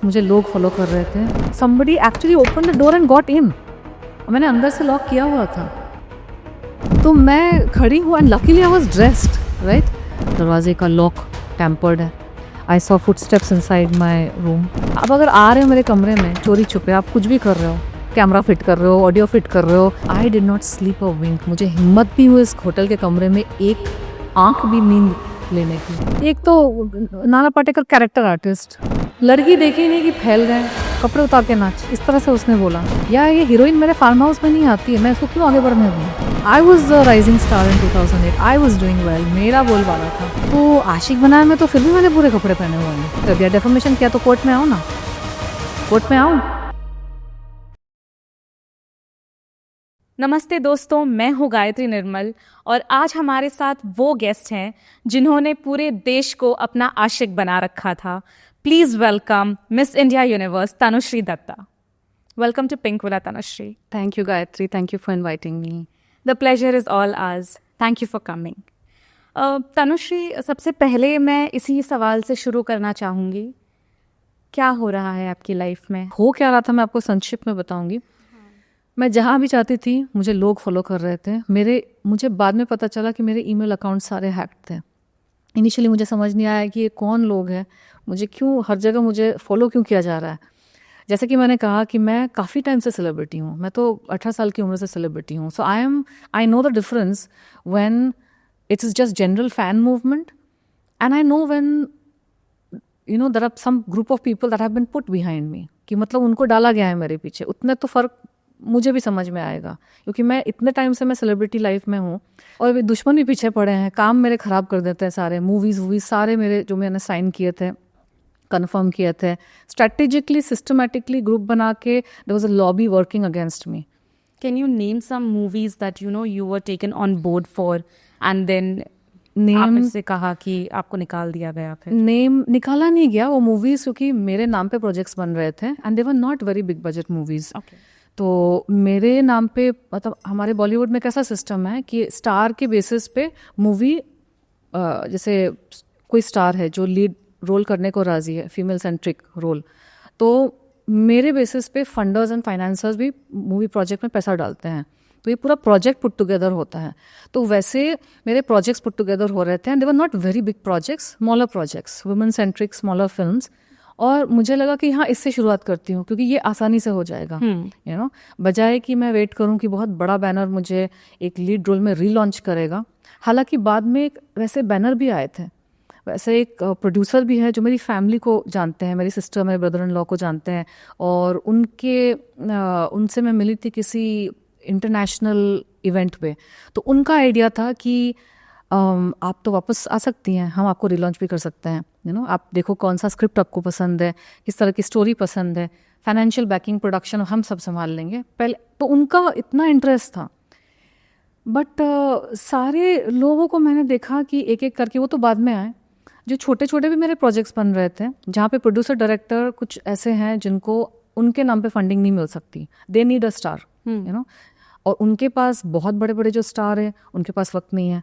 मुझे लोग फॉलो कर रहे थे. Somebody actually opened the door and got in. मैंने अंदर से लॉक किया हुआ था. तो मैं खड़ी हूँ and luckily I was dressed, right? दरवाजे का लॉक टेम्पर्ड है. I saw footsteps inside my room. अब अगर आ रहे हो मेरे कमरे में चोरी छुपे, आप कुछ भी कर रहे हो, कैमरा फिट कर रहे हो, ऑडियो फिट कर रहे हो, I did not sleep a wink. मुझे हिम्मत भी हुई इस होटल के कमरे में एक आंख भी नींद लेने की. एक तो नाना पाटेकर कैरेक्टर आर्टिस्ट, लड़की देखी नहीं कि फैल गए, कपड़े उतार के नाच, इस तरह से उसने बोला. यार ये हीरोइन मेरे फार्म हाउस में नहीं आती है, मैं इसको क्यों आगे बढ़ने दूँ. I was the rising star in 2008. I was doing well, मेरा बोलबाला था. तो आशिक बनाया में तो फिर भी मैंने पूरे कपड़े पहने हुए हैं. कर दिया डेफर्मेशन किया तो कोर्ट में आओ ना, कोर्ट में आओ. नमस्ते दोस्तों, मैं हूँ गायत्री निर्मल और आज हमारे साथ वो गेस्ट हैं जिन्होंने पूरे देश को अपना आशिक बना रखा था. Please welcome Miss India Universe Tanushree Dutta. Welcome to Pinkvilla Tanushree. Thank you Gayatri, thank you for inviting me. The pleasure is all ours. Thank you for coming. Tanushree, सबसे पहले मैं इसी सवाल से शुरू करना चाहूँगी. क्या हो रहा है आपकी लाइफ में? हो क्या रहा था मैं आपको संक्षिप्त में बताऊंगी. मैं जहाँ भी जाती थी मुझे लोग फॉलो कर रहे थे. मुझे बाद में पता चला कि मेरे ईमेल अकाउंट सारे हैक्ड थे. इनिशियली मुझे समझ नहीं आया कि ये कौन लोग हैं, मुझे क्यों हर जगह मुझे फॉलो क्यों किया जा रहा है. जैसे कि मैंने कहा कि मैं काफ़ी टाइम से सेलिब्रिटी हूँ, मैं तो 18 साल की उम्र से सेलिब्रिटी हूँ. So I know the difference when it's is just general fan movement and I know when there are some group of people that have been put behind me, कि मतलब उनको डाला गया है मेरे पीछे. उतने तो फ़र्क मुझे भी समझ में आएगा, क्योंकि मैं इतने टाइम से मैं सेलिब्रिटी लाइफ में हूँ और वे दुश्मन भी पीछे पड़े हैं. काम मेरे ख़राब कर देते हैं सारे. मूवीज़ सारे मेरे जो मैंने साइन किए थे, कंफर्म किए थे, स्ट्रेटेजिकली सिस्टमैटिकली ग्रुप बना के there was a lobby working against me. Can you name some movies that you were taken on board for and then name से कहा कि आपको निकाल दिया गया? फिर नेम निकाला नहीं गया. वो मूवीज़ क्योंकि मेरे नाम पे प्रोजेक्ट्स बन रहे थे and they were not very big budget movies. तो मेरे नाम पे, मतलब हमारे बॉलीवुड में कैसा सिस्टम है कि स्टार के बेसिस पे मूवी, जैसे कोई स्टार है जो लीड रोल करने को राज़ी है, फीमेल सेंट्रिक रोल, तो मेरे बेसिस पे फंडर्स एंड फाइनेंसर्स भी मूवी प्रोजेक्ट में पैसा डालते हैं. तो ये पूरा प्रोजेक्ट पुट टुगेदर होता है. तो वैसे मेरे प्रोजेक्ट्स पुट टुगेदर हो रहे थे and they were not very big projects, smaller projects, women centric smaller films. और मुझे लगा कि हाँ, इससे शुरुआत करती हूँ क्योंकि ये आसानी से हो जाएगा. बजाय कि मैं वेट करूँ कि बहुत बड़ा बैनर मुझे एक लीड रोल में रीलॉन्च करेगा. हालांकि बाद में एक वैसे बैनर भी आए थे, वैसे एक प्रोड्यूसर भी है जो मेरी फैमिली को जानते हैं, मेरी सिस्टर, मेरे ब्रदर इन लॉ को जानते हैं, और उनसे मैं मिली थी किसी इंटरनेशनल इवेंट पे. तो उनका आइडिया था कि आप तो वापस आ सकती हैं, हम आपको रिलॉन्च भी कर सकते हैं. आप देखो कौन सा स्क्रिप्ट आपको पसंद है, किस तरह की स्टोरी पसंद है, फाइनेंशियल बैकिंग, प्रोडक्शन हम सब संभाल लेंगे. पहले तो उनका इतना इंटरेस्ट था. बट सारे लोगों को मैंने देखा कि एक एक करके, वो तो बाद में आए, जो छोटे छोटे भी मेरे प्रोजेक्ट्स बन रहे थे जहाँ पे प्रोड्यूसर डायरेक्टर कुछ ऐसे हैं जिनको उनके नाम पे फंडिंग नहीं मिल सकती. दे नीड अ स्टार, और उनके पास बहुत बड़े बड़े जो स्टार हैं उनके पास वक्त नहीं है,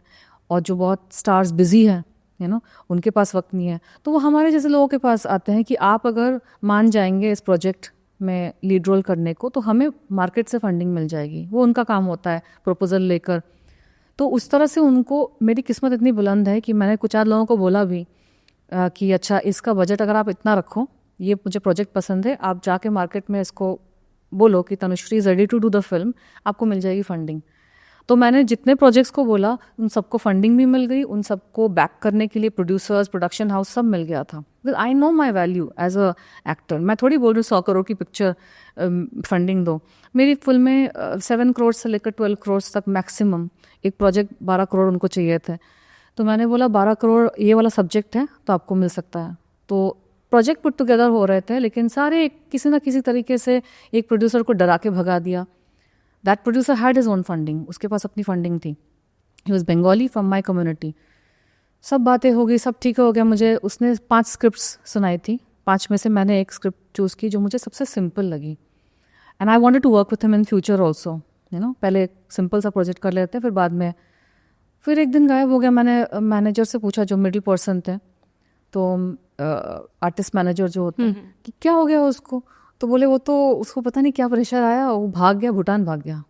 और जो बहुत स्टार्स बिजी हैं उनके पास वक्त नहीं है. तो वो हमारे जैसे लोगों के पास आते हैं कि आप अगर मान जाएंगे इस प्रोजेक्ट में लीड रोल करने को तो हमें मार्केट से फंडिंग मिल जाएगी. वो उनका काम होता है प्रपोजल लेकर. तो उस तरह से उनको, मेरी किस्मत इतनी बुलंद है कि मैंने कुछ 4 लोगों को बोला भी कि अच्छा, इसका बजट अगर आप इतना रखो, ये मुझे प्रोजेक्ट पसंद है, आप जाके मार्केट में इसको बोलो कि Tanushree is ready to do the film, आपको मिल जाएगी फंडिंग. तो मैंने जितने प्रोजेक्ट्स को बोला उन सबको फंडिंग भी मिल गई, उन सबको बैक करने के लिए प्रोड्यूसर्स, प्रोडक्शन हाउस सब मिल गया था. Because I know my value as a actor. मैं थोड़ी बोल रही हूँ 100 करोड़ की पिक्चर फंडिंग दो. मेरी फिल्में 7 करोड़ से लेकर 12 करोड़ तक मैक्सिमम. एक प्रोजेक्ट 12 करोड़ उनको चाहिए थे, तो मैंने बोला 12 करोड़ ये वाला सब्जेक्ट है तो आपको मिल सकता है. तो प्रोजेक्ट पुट टुगेदर हो रहे थे, लेकिन सारे किसी ना किसी तरीके से एक प्रोड्यूसर को डरा के भगा दिया. That producer had his own funding, उसके पास अपनी फंडिंग थी. He was Bengali from my community. सब बातें हो गई, सब ठीक हो गया. मुझे उसने 5 स्क्रिप्ट्स सुनाई थी. 5 में से मैंने एक स्क्रिप्ट चूज़ की जो मुझे सबसे सिंपल लगी, and I wanted to work with him in future also. पहले एक सिंपल सा प्रोजेक्ट कर लेते हैं, फिर बाद में. फिर एक दिन गायब हो गया. मैंने मैनेजर से पूछा जो मिडिल पर्सन थे, तो आर्टिस्ट मैनेजर जो होता है कि क्या हो गया उसको, तो बोले वो तो उसको पता नहीं क्या प्रेशर आया, वो भाग गया, भूटान भाग गया.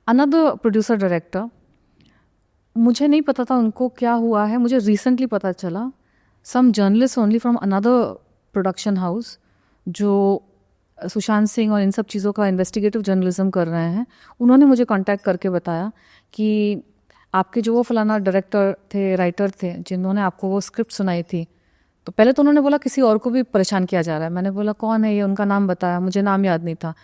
अनदर प्रोड्यूसर डायरेक्टर, मुझे नहीं पता था उनको क्या हुआ है, मुझे रिसेंटली पता चला. Some journalist only from another production house जो सुशांत सिंह और इन सब चीज़ों का इन्वेस्टिगेटिव जर्नलिज्म कर रहे हैं, उन्होंने मुझे कांटेक्ट करके बताया कि आपके जो वो फलाना डायरेक्टर थे, राइटर थे, जिन्होंने आपको वो स्क्रिप्ट सुनाई थी. तो पहले तो उन्होंने बोला किसी और को भी परेशान किया जा रहा है. मैंने बोला कौन है ये, उनका नाम बताया, मुझे नाम याद नहीं था.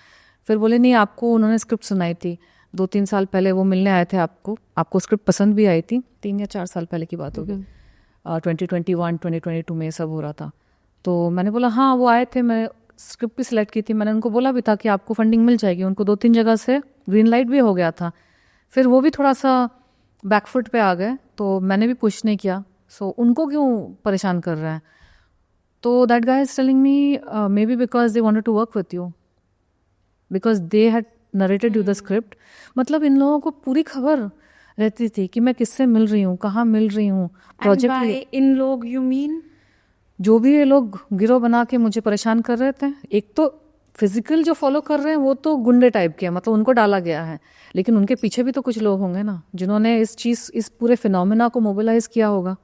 फिर बोले नहीं, आपको उन्होंने स्क्रिप्ट सुनाई थी 2-3 साल पहले, वो मिलने आए थे आपको स्क्रिप्ट पसंद भी आई थी. 3 या 4 साल पहले की बात होगी. 2021-2022 में ये सब हो रहा था. तो मैंने बोला हाँ वो आए थे, मैं स्क्रिप्ट भी सिलेक्ट की थी. मैंने उनको बोला भी था कि आपको फंडिंग मिल जाएगी. उनको 2-3 जगह से ग्रीन लाइट भी हो गया था. फिर वो भी थोड़ा सा बैकफुट पे आ गए, तो मैंने भी पुश नहीं किया. सो उनको क्यों परेशान कर रहे हैं. तो that guy is telling me maybe because they wanted to work with you, because they had narrated you the script. मतलब इन लोगों को पूरी खबर रहती थी कि मैं किससे मिल रही हूँ, कहाँ मिल रही हूँ, प्रोजेक्ट. इन लोग यू मीन जो भी ये लोग गिरोह बना के मुझे परेशान कर रहे थे. एक तो फिजिकल जो फॉलो कर रहे हैं वो तो गुंडे टाइप के हैं, मतलब उनको डाला गया है, लेकिन उनके पीछे भी तो कुछ लोग होंगे ना जिन्होंने इस पूरे फिनोमेना को मोबिलाइज किया होगा.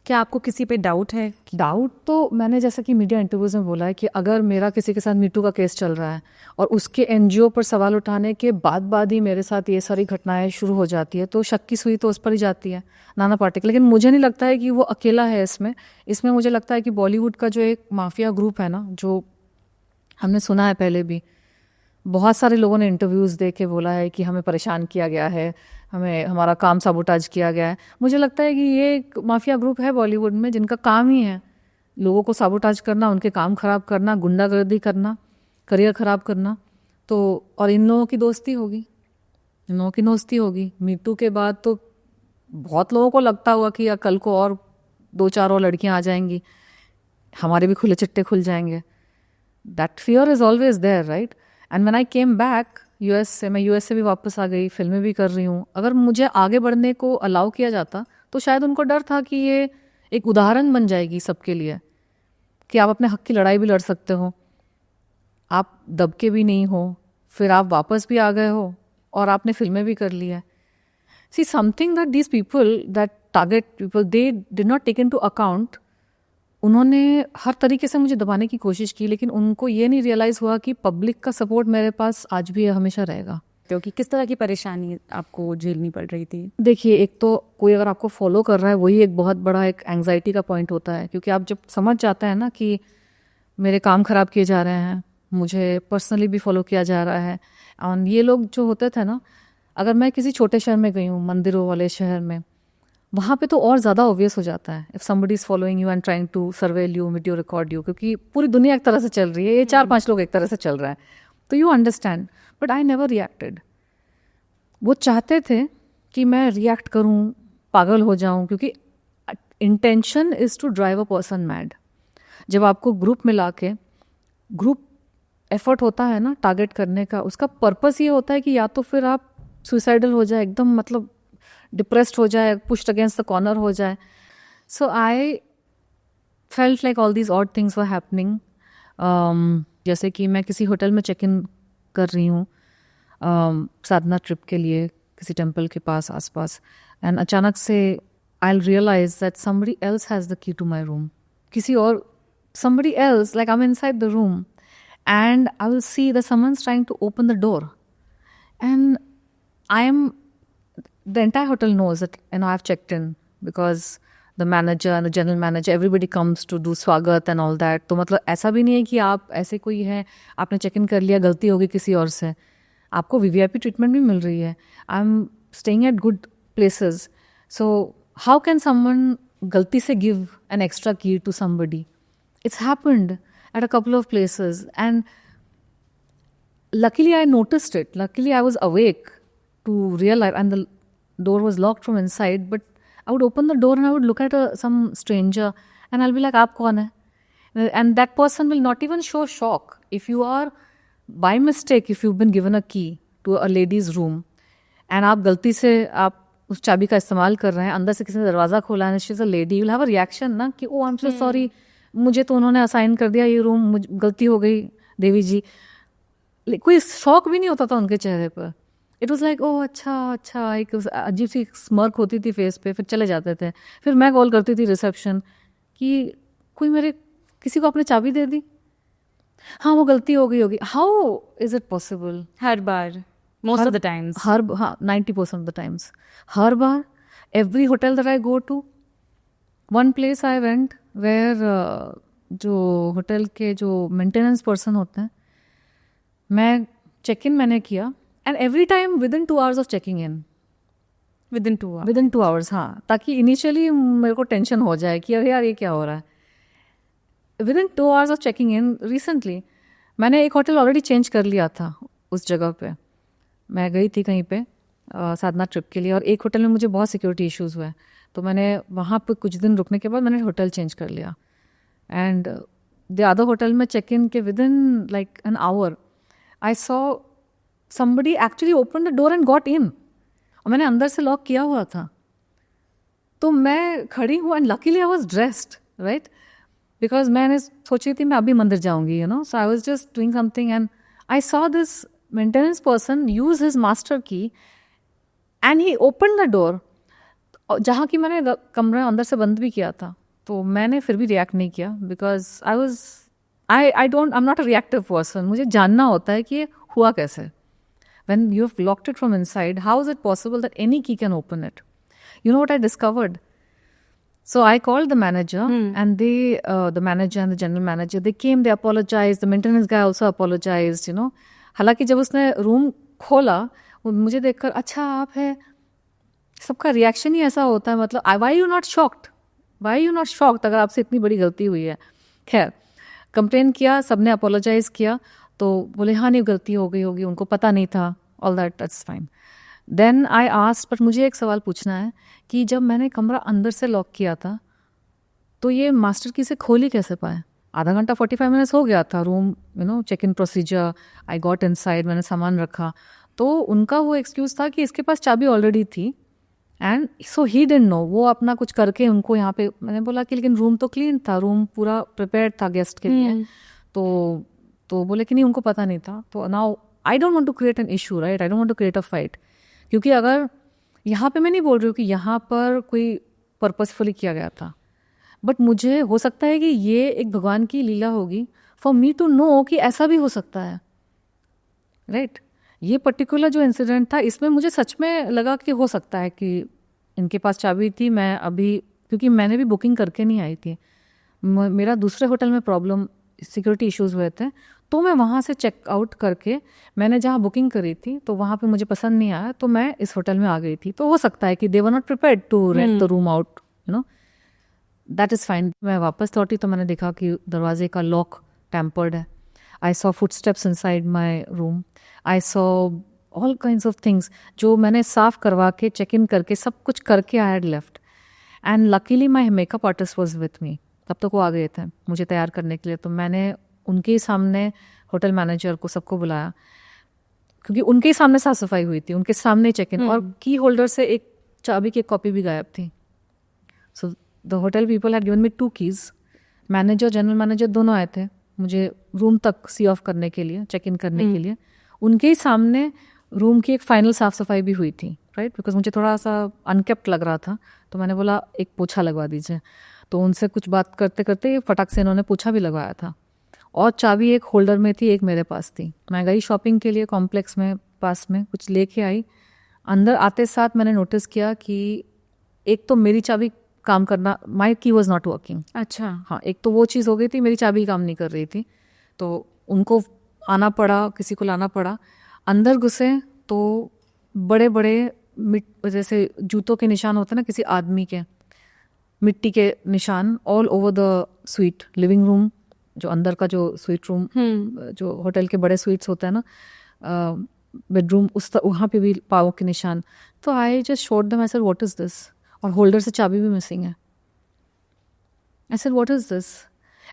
क्या आपको किसी पे डाउट है? डाउट तो मैंने जैसा कि मीडिया इंटरव्यूज में बोला है कि अगर मेरा किसी के साथ मीटू का केस चल रहा है और उसके एनजीओ पर सवाल उठाने के बाद ही मेरे साथ ये सारी घटनाएं शुरू हो जाती है, तो शक की सुई तो उस पर ही जाती है, नाना पाटेकर. लेकिन मुझे नहीं लगता है कि वो अकेला है इसमें मुझे लगता है कि बॉलीवुड का जो एक माफिया ग्रुप है ना, जो हमने सुना है पहले भी, बहुत सारे लोगों ने इंटरव्यूज़ दे के बोला है कि हमें परेशान किया गया है, हमें हमारा काम साबोटाज किया गया है. मुझे लगता है कि ये एक माफिया ग्रुप है बॉलीवुड में जिनका काम ही है लोगों को साबोटाज करना, उनके काम खराब करना, गुंडागर्दी करना, करियर खराब करना. तो और इन लोगों की दोस्ती होगी. मीटू के बाद तो बहुत लोगों को लगता हुआ कि या कल को और 2-4 और लड़कियां आ जाएंगी, हमारे भी खुले चिट्टे खुल जाएंगे. That fear is always there, right. And when I came back US से, मैं यूएस से भी वापस आ गई, फिल्में भी कर रही हूँ. अगर मुझे आगे बढ़ने को अलाउ किया जाता तो शायद उनको डर था कि ये एक उदाहरण बन जाएगी सबके लिए कि आप अपने हक की लड़ाई भी लड़ सकते हो, आप दबके भी नहीं हो, फिर आप वापस भी आ गए हो और आपने फिल्में भी कर ली है. See something that these people, that target people, they did not take into account. उन्होंने हर तरीके से मुझे दबाने की कोशिश की, लेकिन उनको ये नहीं रियलाइज़ हुआ कि पब्लिक का सपोर्ट मेरे पास आज भी हमेशा रहेगा. क्योंकि किस तरह की परेशानी आपको झेलनी पड़ रही थी? देखिए, एक तो कोई अगर आपको फॉलो कर रहा है वही एक बहुत बड़ा एक एंग्जाइटी का पॉइंट होता है, क्योंकि आप जब समझ जाते हैं ना कि मेरे काम खराब किए जा रहे हैं, मुझे पर्सनली भी फॉलो किया जा रहा है. और ये लोग जो होते थे ना, अगर मैं किसी छोटे शहर में गई हूँ, मंदिरों वाले शहर में, वहाँ पे तो और ज़्यादा ऑब्वियस हो जाता है if somebody is following you and trying to surveil you, video record you, क्योंकि पूरी दुनिया एक तरह से चल रही है, ये 4-5 लोग एक तरह से चल रहा है, तो you understand. But I never reacted. वो चाहते थे कि मैं रिएक्ट करूं, पागल हो जाऊं, क्योंकि intention is to drive a person mad. जब आपको ग्रुप मिला के ग्रुप एफर्ट होता है ना टारगेट करने का, उसका पर्पस ये होता है कि या तो फिर आप सुसाइडल हो जाए, एकदम मतलब डिप्रेस्ड हो जाए, पुश्ड अगेंस्ट द कॉर्नर हो जाए. So I felt like all these odd things were happening. जैसे कि मैं किसी होटल में चेक इन कर रही हूँ साधना ट्रिप के लिए, किसी टेम्पल के पास आसपास, एंड अचानक से I realise that somebody else has the key to my room. किसी और, somebody else, like I'm inside the room and I will see that someone's trying to open the door, and the entire hotel knows that, I've checked in, because the manager and the general manager, everybody comes to do स्वागत and all that. तो मतलब ऐसा भी नहीं है कि आप ऐसे कोई है, आपने चेक इन कर लिया, गलती होगी किसी और से, आपको VVIP ट्रीटमेंट भी मिल रही है. I am staying at good places, so how can someone गलती से give an extra key to somebody? It's happened at a couple of places, and luckily I noticed it. Luckily I was awake to realize, and the door was locked from inside, but I would open the door and I would look at some stranger and I'll be like, aap kaun hai? And that person will not even show shock. If you are, by mistake, if you've been given a key to a lady's room and aap galti se aap उस चाबी का इस्तेमाल कर रहे हैं, अंदर से किसी ने दरवाज़ा खोला है, she is a lady, you will have a reaction ना कि ओ आई एम सो सॉरी, मुझे तो उन्होंने असाइन कर दिया ये रूम, मुझ गलती हो गई देवी जी। कोई शौक भी नहीं होता था उनके चेहरे पर। इट वॉज लाइक ओह अच्छा अच्छा, एक अजीब सी स्मर्क होती थी फेस पे, फिर चले जाते थे। फिर मैं कॉल करती थी रिसेप्शन कि कोई मेरे किसी को आपने चाबी दे दी, हाँ वो गलती हो गई होगी। How is it possible? हर बार, मोस्ट ऑफ द टाइम्स, हर हाँ 90% ऑफ द टाइम्स, हर बार। Every hotel that I go to, one place I went where जो होटल के जो मेंटेनेंस पर्सन होते हैं, मैं चेक इन मैंने किया and every time with in 2 hours of checking in, with in 2 hours। With in 2 hours, हाँ, ताकि इनिशियली मेरे को टेंशन हो जाए कि अरे यार ये क्या हो रहा है। With in 2 hours of checking in, recently मैंने एक होटल ऑलरेडी चेंज कर लिया था उस जगह पे। मैं गई थी कहीं पे साधना ट्रिप के लिए, और एक होटल में मुझे बहुत सिक्योरिटी इश्यूज़ हुए, तो मैंने वहाँ पे कुछ दिन रुकने के बाद मैंने होटल चेंज कर लिया। एंड द अदर होटल में चेक इन के with in like an hour I saw somebody actually opened the door and got in, और मैंने अंदर से लॉक किया हुआ था। तो मैं खड़ी हूँ and luckily I was dressed right, because मैंने सोची थी मैं अभी मंदिर जाऊंगी, you know, so I was just doing something and I saw this maintenance person use his master key and he open the door, जहाँ की मैंने कमरा अंदर से बंद भी किया था। तो मैंने फिर भी रिएक्ट नहीं किया, because I don't, I am not a reactive person. मुझे जानना होता है कि ये हुआ कैसे। When you have locked it from inside, how is it possible that any key can open it? You know what I discovered? So I called the manager and they, the manager and the general manager, they came, they apologized. The maintenance guy also apologized, you know. हालांकि जब उसने room खोला, मुझे देखकर अच्छा आप है, सबका रिएक्शन ही ऐसा होता है, मतलब why you not shocked? Why you not shocked अगर आपसे इतनी बड़ी गलती हुई है। खैर कंप्लेन किया, सबने अपोलोजाइज किया, तो बोले हाँ नहीं गलती हो गई होगी, उनको पता नहीं था, all that's fine. Then I asked, but मुझे एक सवाल पूछना है कि जब मैंने कमरा अंदर से लॉक किया था तो ये मास्टर की से खोल ही कैसे पाए? आधा घंटा 45 मिनट्स हो गया था, room you know check in procedure, I got inside, मैंने सामान रखा, तो उनका वो एक्सक्यूज़ था कि इसके पास चाबी ऑलरेडी थी and so he didn't know, वो अपना कुछ करके उनको यहाँ पे। मैंने बोला कि लेकिन रूम तो क्लीन था, रूम पूरा प्रिपेयर्ड था गेस्ट के लिए, तो बोले कि नहीं उनको पता नहीं था। तो now I don't want to create an issue right, I don't want to create a fight, क्योंकि अगर यहाँ पे मैं नहीं बोल रही हूँ कि यहाँ पर कोई पर्पसफुली किया गया था, बट मुझे हो सकता है कि ये एक भगवान की लीला होगी फॉर मी टू नो कि ऐसा भी हो सकता है राइट। ये पर्टिकुलर जो इंसिडेंट था, इसमें मुझे सच में लगा कि हो सकता है कि इनके पास चाबी थी। मैं अभी, क्योंकि मैंने भी बुकिंग करके नहीं आई थी, मेरा दूसरे होटल में प्रॉब्लम सिक्योरिटी इश्यूज़ हुए थे, तो मैं वहाँ से चेक आउट करके मैंने जहाँ बुकिंग करी थी तो वहाँ पे मुझे पसंद नहीं आया, तो मैं इस होटल में आ गई थी। तो हो सकता है कि they were not prepared to rent the room out, you know, that is fine. मैं वापस लौटी तो मैंने देखा कि दरवाजे का लॉक टेम्पर्ड है। I saw footsteps inside my room, I saw all kinds of things जो मैंने साफ करवा के चेक इन करके सब कुछ करके I had left, and luckily my makeup artist was with me. तब तक वो आ गए थे मुझे तैयार करने के लिए, तो मैंने उनके ही सामने होटल मैनेजर को सबको बुलाया, क्योंकि उनके ही सामने साफ सफाई हुई थी, उनके सामने चेक इन, और की होल्डर से एक चाबी की एक कॉपी भी गायब थी। So the hotel people had given me 2 keys। Manager, general manager दोनों आए थे मुझे रूम तक सी ऑफ करने के लिए, चेक इन करने के लिए। उनके ही सामने रूम की एक फाइनल साफ सफाई भी हुई थी राइट, बिकॉज मुझे थोड़ा सा अनकेप्ट लग रहा था, तो मैंने बोला एक पोछा लगवा दीजिए। तो उनसे कुछ बात करते करते फटाक से इन्होंने पोछा भी लगवाया था, और चाबी एक होल्डर में थी, एक मेरे पास थी। मैं गई शॉपिंग के लिए कॉम्प्लेक्स में पास में, कुछ लेके आई। अंदर आते साथ मैंने नोटिस किया कि एक तो मेरी चाबी काम करना, माई की वॉज नॉट वर्किंग। अच्छा, हाँ, एक तो वो चीज़ हो गई थी, मेरी चाबी काम नहीं कर रही थी, तो उनको आना पड़ा, किसी को लाना पड़ा। अंदर घुसे तो बड़े बड़े जैसे जूतों के निशान होते हैं ना किसी आदमी के, मिट्टी के निशान all over the sweet, living room जो अंदर का जो स्वीट रूम, जो होटल के बड़े स्वीट्स होते हैं ना, बेडरूम, उस वहाँ पे भी पाँव के निशान। तो I just showed them, I said what is this, और होल्डर से चाबी भी मिसिंग है। I said what is this,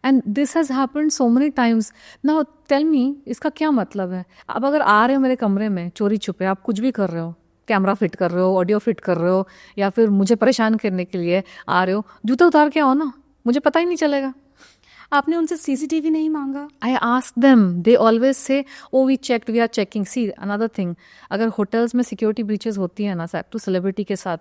and this has happened so many times. Now tell me, इसका क्या मतलब है? अब अगर आ रहे हो मेरे कमरे में चोरी छुपे, आप कुछ भी कर रहे हो, कैमरा फिट कर रहे हो, ऑडियो फिट कर रहे हो, या फिर मुझे परेशान करने के लिए आ रहे हो, जूते उतार के आओ ना, मुझे पता ही नहीं चलेगा। आपने उनसे सीसीटीवी नहीं मांगा? I ask them, they always say oh we checked, we are checking. See another thing, अगर होटल्स में सिक्योरिटी ब्रीचेस होती है ना सर, टू सेलिब्रिटी के साथ,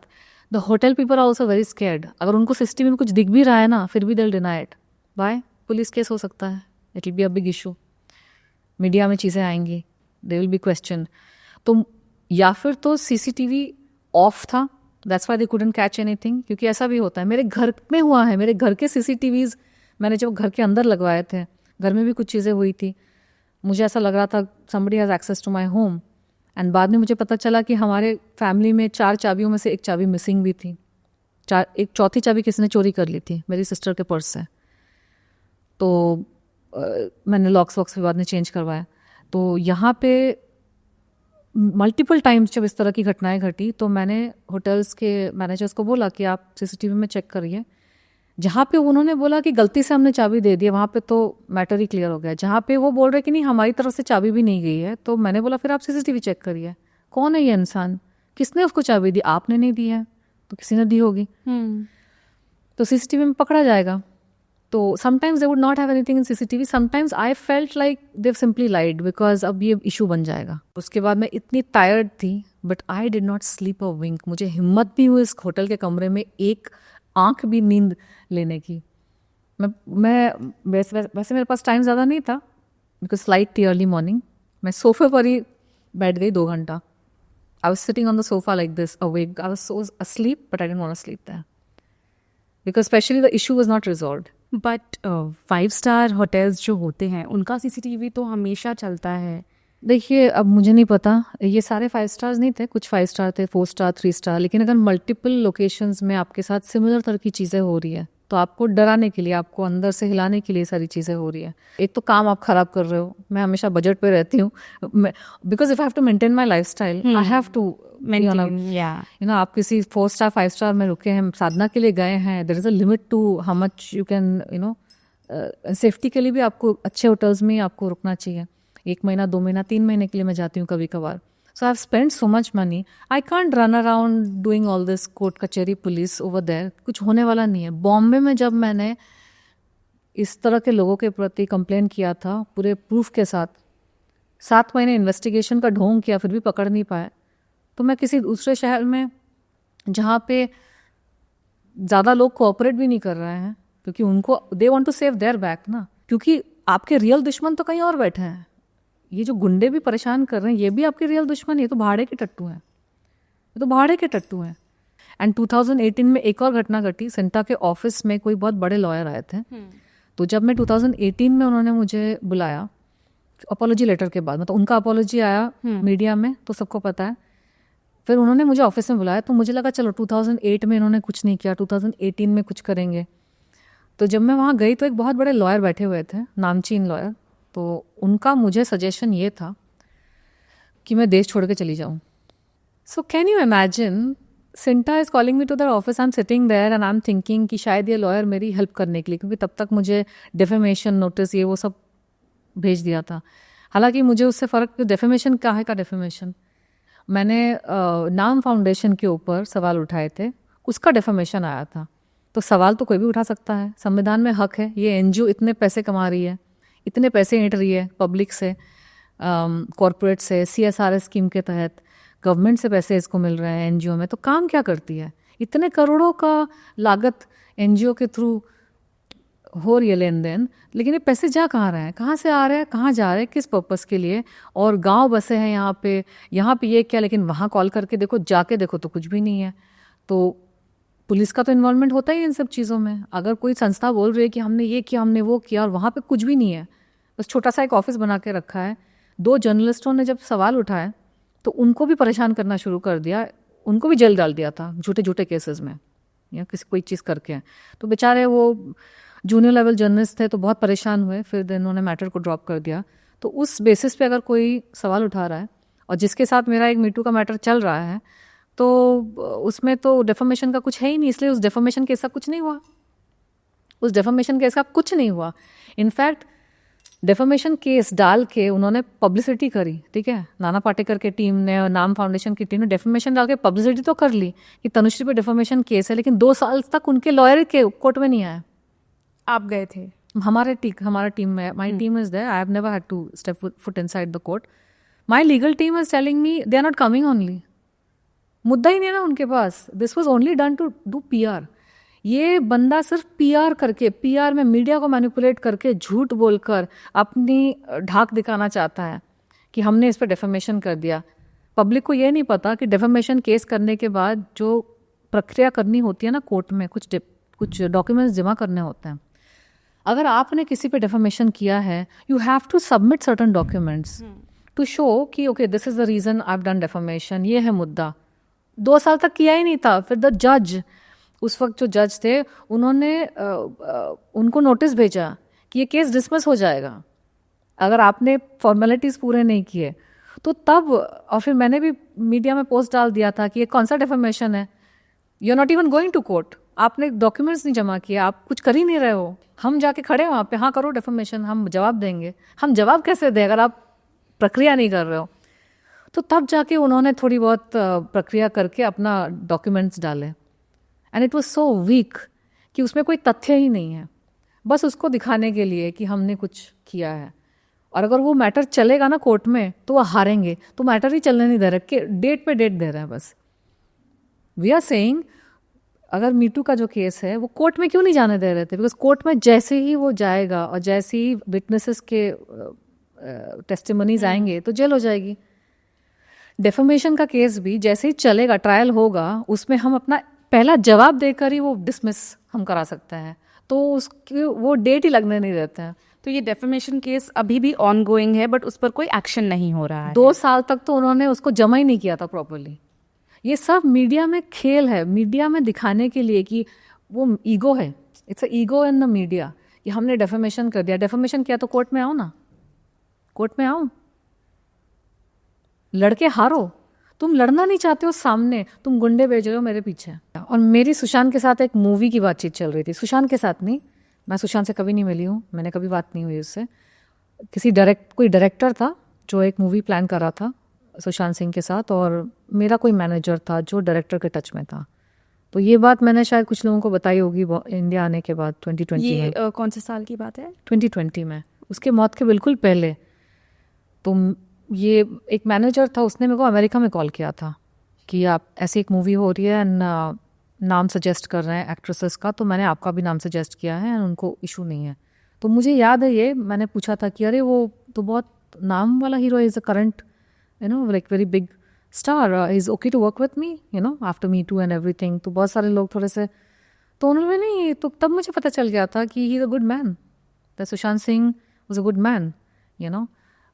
the hotel people are also very scared. अगर उनको सीसीटीवी में कुछ दिख भी रहा है ना, फिर भी they will deny it. Why? Police case हो सकता है, it will be a big issue, media में चीज़ें आएंगी, दे विल बी क्वेश्चन। तो या फिर तो सीसीटीवी ऑफ था, that's why they couldn't catch anything. क्योंकि ऐसा भी होता है, मेरे घर में हुआ है, मेरे घर के सीसीटीवीज मैंने जब घर के अंदर लगवाए थे, घर में भी कुछ चीज़ें हुई थी, मुझे ऐसा लग रहा था somebody has access to my home, and बाद में मुझे पता चला कि हमारे फैमिली में 4 चाबियों में से एक चाबी मिसिंग भी थी। एक चौथी चाबी किसी ने चोरी कर ली थी मेरी सिस्टर के पर्स से। तो मैंने लॉक्स वॉक्स भी बाद में चेंज करवाया। तो यहाँ पे मल्टीपल टाइम्स जब इस तरह की घटनाएं घटी, तो मैंने होटल्स के मैनेजर्स को बोला कि आप सीसीटीवी में चेक करिए। जहाँ पे उन्होंने बोला कि गलती से हमने चाबी दे दी, वहाँ पे तो मैटर ही क्लियर हो गया। जहाँ पे वो बोल रहे कि नहीं हमारी तरफ से चाबी भी नहीं गई है, तो मैंने बोला फिर आप सीसीटीवी चेक करिए, कौन है ये इंसान, किसने उसको चाबी दी? आपने नहीं दी है तो किसी ने दी होगी, तो सीसीटीवी में पकड़ा जाएगा। तो sometimes they would not have anything in CCTV, sometimes I felt like they've simply lied, because अब ये इशू बन जाएगा। उसके बाद मैं इतनी टायर्ड थी, but I did not sleep a wink. मुझे हिम्मत भी हुई इस होटल के कमरे में एक आंख भी नींद लेने की। मैं वैसे मेरे पास टाइम ज़्यादा नहीं था, बिकॉज फ्लाइट थी अर्ली मॉर्निंग। मैं सोफे पर ही बैठ गई 2 घंटा। I was sitting on the sofa like this awake, I was so asleep, but I didn't want to sleep there because especially the issue was not resolved. But 5 star hotels जो होते हैं उनका सीसीटीवी तो हमेशा चलता है। देखिए, अब मुझे नहीं पता, ये सारे 5 स्टार्स नहीं थे, कुछ 5 स्टार थे, 4 स्टार, 3 स्टार। लेकिन अगर मल्टीपल लोकेशंस में आपके साथ सिमिलर तरह की चीज़ें हो रही है, तो आपको डराने के लिए, आपको अंदर से हिलाने के लिए सारी चीज़ें हो रही है। एक तो काम आप खराब कर रहे हो, मैं हमेशा बजट पे रहती हूँ, because if I have to maintain my lifestyle, I have to आप किसी 4 स्टार 5 स्टार में रुके हैं, साधना के लिए गए हैं, there is a limit to how much you can safety के लिए भी आपको अच्छे होटल्स में आपको रुकना चाहिए। 1 महीना, 2 महीना, 3 महीने के लिए मैं जाती हूँ कभी कभार। So I have spend so much money, I can't run around doing all this court कचहरी पुलिस ओवर देयर, कुछ होने वाला नहीं है। बॉम्बे में जब मैंने इस तरह के लोगों के प्रति कंप्लेन किया था पूरे प्रूफ के साथ, 7 महीने इन्वेस्टिगेशन का ढोंग किया, फिर भी पकड़ नहीं पाए, तो मैं किसी दूसरे शहर में जहाँ पे ज़्यादा लोग कोऑपरेट भी नहीं कर रहे हैं, क्योंकि उनको they want to save their back ना, क्योंकि आपके रियल दुश्मन तो कहीं और बैठे हैं। ये जो गुंडे भी परेशान कर रहे हैं, ये भी आपके रियल दुश्मन, ये तो भाड़े के टट्टू हैं, ये तो भाड़े के टट्टू हैं। एंड 2018 में एक और घटना घटी, सिंटा के ऑफिस में कोई बहुत बड़े लॉयर आए थे। तो जब मैं 2018 में उन्होंने मुझे बुलाया अपॉलॉजी लेटर के बाद, मतलब उनका अपॉलॉजी आया मीडिया में तो सबको पता है, फिर उन्होंने मुझे ऑफिस में बुलाया, तो मुझे लगा चलो 2008 में इन्होंने कुछ नहीं किया, 2018 में कुछ करेंगे। तो जब मैं वहाँ गई तो एक बहुत बड़े लॉयर बैठे हुए थे, नामचीन लॉयर। तो उनका मुझे सजेशन ये था कि मैं देश छोड़ के चली जाऊँ। So can you imagine, CINTAA is calling me to their office, I am sitting there and I am thinking कि शायद ये लॉयर मेरी हेल्प करने के लिए, क्योंकि तब तक मुझे डेफेमेशन नोटिस ये वो सब भेज दिया था। हालांकि मुझे उससे फ़र्क, डेफेमेशन क्या है का डेफेमेशन, मैंने नाम फाउंडेशन के ऊपर सवाल उठाए थे, उसका डेफेमेशन आया था। तो सवाल तो कोई भी उठा सकता है, संविधान में हक है। ये एनजीओ इतने पैसे कमा रही है, इतने पैसे ऐंठ रही है पब्लिक से, कॉरपोरेट से, CSR स्कीम के तहत गवर्नमेंट से पैसे इसको मिल रहे हैं एनजीओ में, तो काम क्या करती है? इतने करोड़ों का लागत एनजीओ के थ्रू हो रही है लेन देन, लेकिन ये पैसे जा कहाँ रहे हैं, कहाँ से आ रहे हैं, कहाँ जा रहे हैं, किस पर्पस के लिए? और गांव बसे हैं यहाँ पे ये क्या, लेकिन वहाँ कॉल करके देखो, जाके देखो तो कुछ भी नहीं है। तो पुलिस का तो इन्वॉल्वमेंट होता ही इन सब चीज़ों में। अगर कोई संस्था बोल रही है कि हमने ये किया, हमने वो किया, और वहाँ पे कुछ भी नहीं है, बस छोटा सा एक ऑफिस बना के रखा है। 2 जर्नलिस्टों ने जब सवाल उठाए तो उनको भी परेशान करना शुरू कर दिया, उनको भी जेल डाल दिया था झूठे झूठे केसेस में, या किसी कोई चीज़ करके। तो बेचारे वो जूनियर लेवल जर्नलिस्ट थे, तो बहुत परेशान हुए, फिर इन्होंने मैटर को ड्रॉप कर दिया। तो उस बेसिस पे अगर कोई सवाल उठा रहा है, और जिसके साथ मेरा एक मीटू का मैटर चल रहा है, तो उसमें तो डेफर्मेशन का कुछ है ही नहीं, इसलिए उस डेफर्मेशन केस का कुछ नहीं हुआ, उस डेफर्मेशन केस का कुछ नहीं हुआ। इनफैक्ट डेफमेशन केस डाल के उन्होंने पब्लिसिटी करी, ठीक है, नाना पाटेकर के टीम ने और नाम फाउंडेशन की टीम ने डेफमेशन डाल के पब्लिसिटी तो कर ली कि तनुश्री पे डेफमेशन केस है, लेकिन 2 साल तक उनके लॉयर के कोर्ट में नहीं आया। आप गए थे? हमारा टीम में, my team is there, I have never had to step foot inside the court. My legal team is telling me they are not coming only, मुद्दा ही नहीं है ना उनके पास, this was only done to do PR। ये बंदा सिर्फ PR करके, PR में मीडिया को मैनिपुलेट करके, झूठ बोलकर अपनी ढाक दिखाना चाहता है कि हमने इस पर डेफेमेशन कर दिया। पब्लिक को ये नहीं पता कि डेफेमेशन केस करने के बाद जो प्रक्रिया करनी होती है ना कोर्ट में, कुछ डॉक्यूमेंट्स जमा करने होते हैं। अगर आपने किसी पे डेफेमेशन किया है, you have to submit certain documents to show कि okay this is the reason I have done defamation, ये है मुद्दा। 2 साल तक किया ही नहीं था। फिर द जज, उस वक्त जो जज थे, उन्होंने उनको नोटिस भेजा कि ये केस डिसमिस हो जाएगा अगर आपने फॉर्मेलिटीज़ पूरे नहीं किए। तो तब, और फिर मैंने भी मीडिया में पोस्ट डाल दिया था कि ये कौन सा डेफेमेशन है, you are not even going to court, आपने डॉक्यूमेंट्स नहीं जमा किए, आप कुछ कर ही नहीं रहे हो, हम जाके खड़े हैं वहाँ पे, हाँ करो डेफेमेशन, हम जवाब देंगे। हम जवाब कैसे दें अगर आप प्रक्रिया नहीं कर रहे हो? तो तब जाके उन्होंने थोड़ी बहुत प्रक्रिया करके अपना डॉक्यूमेंट्स डाले, and it was so weak कि उसमें कोई तथ्य ही नहीं है, बस उसको दिखाने के लिए कि हमने कुछ किया है। और अगर वो मैटर चलेगा ना कोर्ट में तो वो हारेंगे, तो मैटर ही चलने नहीं दे रहे, कि डेट पे डेट दे रहे हैं बस। वी आर सेइंग अगर मीटू का जो केस है वो कोर्ट में क्यों नहीं जाने दे रहे थे, बिकॉज कोर्ट में जैसे ही वो जाएगा और जैसे ही विटनेसेस के टेस्टिमनीज आएंगे तो जेल हो जाएगी। डेफेमेशन का केस भी जैसे ही चलेगा, ट्रायल होगा, उसमें हम अपना पहला जवाब देकर ही वो डिसमिस हम करा सकते हैं, तो उसकी वो डेट ही लगने नहीं देते हैं। तो ये डेफेमेशन केस अभी भी ऑनगोइंग है, बट उस पर कोई एक्शन नहीं हो रहा है। 2 साल तक तो उन्होंने उसको जमा ही नहीं किया था प्रॉपरली। ये सब मीडिया में खेल है, मीडिया में दिखाने के लिए कि वो ईगो है, it's a ego in the media कि हमने डेफेमेशन कर दिया। डेफेमेशन किया तो कोर्ट में आओ ना, कोर्ट में आओ, लड़के हारो। तुम लड़ना नहीं चाहते हो सामने, तुम गुंडे भेज रहे हो मेरे पीछे। और मेरी सुशांत के साथ एक मूवी की बातचीत चल रही थी, सुशांत के साथ नहीं, मैं सुशांत से कभी नहीं मिली हूँ, मैंने कभी बात नहीं हुई उससे। कोई डायरेक्टर था जो एक मूवी प्लान कर रहा था सुशांत सिंह के साथ, और मेरा कोई मैनेजर था जो डायरेक्टर के टच में था। तो ये बात मैंने शायद कुछ लोगों को बताई होगी इंडिया आने के बाद 2020 में। कौन से साल की बात है? 2020 में, उसके मौत के बिल्कुल पहले। तो ये एक मैनेजर था, उसने मेरे को अमेरिका में कॉल किया था कि आप ऐसी एक मूवी हो रही है एंड नाम सजेस्ट कर रहे हैं एक्ट्रेसेस का, तो मैंने आपका भी नाम सजेस्ट किया है एंड उनको इशू नहीं है। तो मुझे याद है ये, मैंने पूछा था कि अरे वो तो बहुत नाम वाला hero, is a current like very big star, is okay to work with me after me too and everything. तो बहुत सारे लोग थोड़े से, तो उन्होंने नहीं, तो तब मुझे पता चल गया था कि he is a good man, that Sushant Singh was a good man.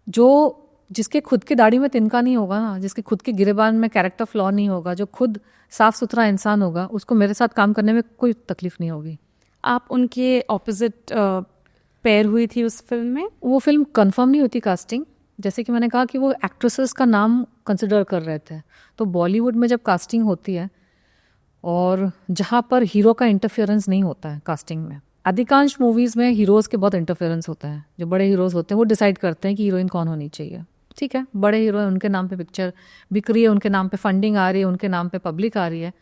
जो जिसके खुद की दाढ़ी में तिनका नहीं होगा ना, जिसके खुद के गिरेबान में कैरेक्टर फ्लॉ नहीं होगा, जो खुद साफ सुथरा इंसान होगा, उसको मेरे साथ काम करने में कोई तकलीफ नहीं होगी। आप उनके ऑपोजिट पेयर हुई थी उस फिल्म में? वो फिल्म कंफर्म नहीं होती कास्टिंग, जैसे कि मैंने कहा कि वो एक्ट्रेसेस का नाम कंसिडर कर रहे थे। तो बॉलीवुड में जब कास्टिंग होती है और जहाँ पर हीरो का इंटरफेरेंस नहीं होता है कास्टिंग में, अधिकांश मूवीज़ में हीरोज़ के बहुत इंटरफेरेंस होता है। जो बड़े हीरोज़ होते हैं वो डिसाइड करते हैं कि हीरोइन कौन होनी चाहिए, ठीक है, बड़े हीरो हैं, उनके नाम पे पिक्चर बिक रही है, उनके नाम पे फंडिंग आ रही है, उनके नाम पे पब्लिक आ रही है,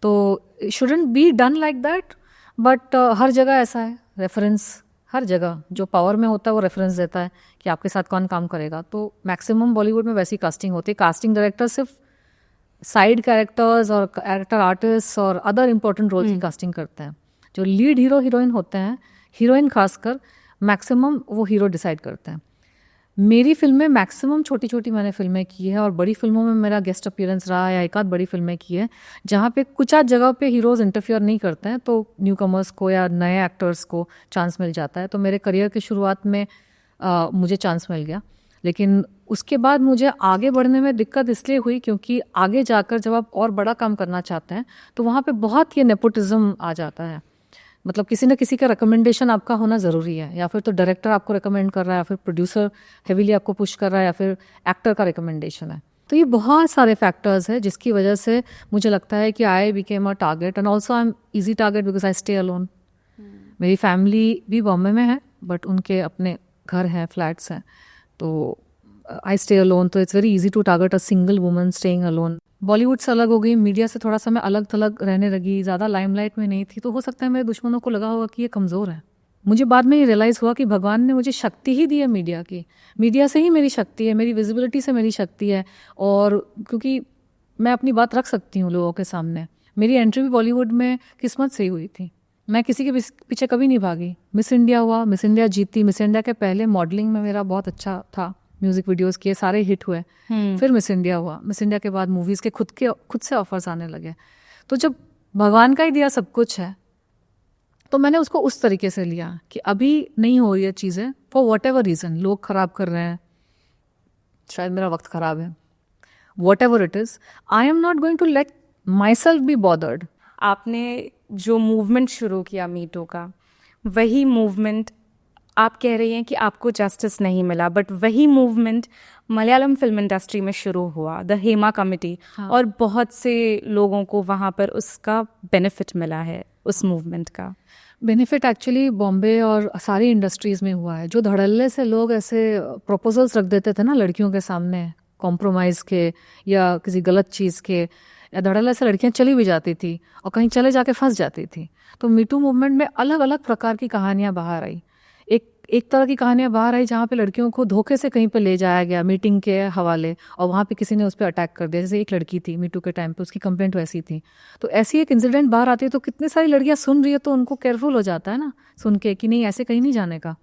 तो shouldn't be done like that. But हर जगह ऐसा है, रेफरेंस हर जगह जो पावर में होता है वो रेफरेंस देता है कि आपके साथ कौन काम करेगा। तो मैक्सिमम बॉलीवुड में वैसी कास्टिंग होती है। कास्टिंग डायरेक्टर सिर्फ साइड कैरेक्टर्स और कैरेक्टर आर्टिस्ट और अदर इंपॉर्टेंट रोल्स की कास्टिंग करते हैं। जो लीड हीरो हीरोइन होते हैं, हीरोइन खासकर, मैक्सिमम वो हीरो डिसाइड करते हैं। मेरी फिल्में मैक्सिमम छोटी छोटी मैंने फिल्में की है, और बड़ी फिल्मों में मेरा गेस्ट अपीयरेंस रहा या एक आध बड़ी फिल्में की है जहाँ पे कुछ आध जगह पे हीरोज़ इंटरफियर नहीं करते हैं, तो न्यू कमर्स को या नए एक्टर्स को चांस मिल जाता है। तो मेरे करियर की शुरुआत में मुझे चांस मिल गया, लेकिन उसके बाद मुझे आगे बढ़ने में दिक्कत इसलिए हुई क्योंकि आगे जाकर जब आप और बड़ा काम करना चाहते हैं तो वहाँ पे बहुत ये नेपोटिज्म आ जाता है। मतलब किसी न किसी का रिकमेंडेशन आपका होना ज़रूरी है, या फिर तो डायरेक्टर आपको रिकमेंड कर रहा है, या फिर प्रोड्यूसर हेवीली आपको पुश कर रहा है, या फिर एक्टर का रिकमेंडेशन है। तो ये बहुत सारे फैक्टर्स हैं जिसकी वजह से मुझे लगता है कि I became a target, and also I am easy target because I stay alone. मेरी फैमिली भी बॉम्बे में है, बट उनके अपने घर हैं, फ्लैट्स हैं, तो आई स्टे अलोन, तो it's very easy to target a single woman staying alone. Bollywood से अलग हो गई, मीडिया से थोड़ा सा मैं अलग थलग रहने लगी, ज़्यादा लाइमलाइट में नहीं थी, तो हो सकता है मेरे दुश्मनों को लगा होगा कि ये कमज़ोर है। मुझे बाद में ये रियलाइज़ हुआ कि भगवान ने मुझे शक्ति ही दी है मीडिया की, मीडिया से ही मेरी शक्ति है, मेरी विजिबिलिटी से मेरी शक्ति है, और क्योंकि मैं अपनी बात रख सकती हूँ लोगों के सामने। मेरी एंट्री भी बॉलीवुड में किस्मत से ही हुई थी, मैं किसी के पीछे कभी नहीं भागी। मिस इंडिया हुआ, मिस इंडिया जीती, मिस इंडिया के पहले मॉडलिंग में मेरा बहुत अच्छा था, म्यूजिक वीडियोस किए, सारे हिट हुए। फिर मिस इंडिया हुआ, मिस इंडिया के बाद मूवीज़ के खुद से ऑफर्स आने लगे। तो जब भगवान का ही दिया सब कुछ है, तो मैंने उसको उस तरीके से लिया कि अभी नहीं हो रही है चीज़ें, फॉर वॉट एवर रीज़न, लोग ख़राब कर रहे हैं, शायद मेरा वक्त ख़राब है, whatever it is, I am not going to let myself be bothered. आपने जो मूवमेंट शुरू किया मीटू का, वही मूवमेंट आप कह रही हैं कि आपको जस्टिस नहीं मिला, बट वही मूवमेंट मलयालम फिल्म इंडस्ट्री में शुरू हुआ, द हेमा कमिटी, और बहुत से लोगों को वहाँ पर उसका बेनिफिट मिला है, उस मूवमेंट का बेनिफिट एक्चुअली बॉम्बे और सारी इंडस्ट्रीज़ में हुआ है। जो धड़ल्ले से लोग ऐसे प्रपोजल्स रख देते थे ना लड़कियों के सामने, कॉम्प्रोमाइज़ के या किसी गलत चीज़ के, या धड़ल्ले से लड़कियां चली भी जाती थी और कहीं चले जाके फंस जाती थी। तो मीटू मूवमेंट में अलग अलग प्रकार की कहानियाँ बाहर आई। एक तरह की कहानियाँ बाहर आई जहाँ पे लड़कियों को धोखे से कहीं पे ले जाया गया मीटिंग के हवाले, और वहाँ पे किसी ने उस पर अटैक कर दिया। जैसे एक लड़की थी मीटू के टाइम पे, उसकी कंप्लेंट वैसी थी। तो ऐसी एक इंसिडेंट बाहर आती है तो कितनी सारी लड़कियाँ सुन रही है, तो उनको केयरफुल हो जाता है ना सुन के कि नहीं, ऐसे कहीं नहीं जाने का,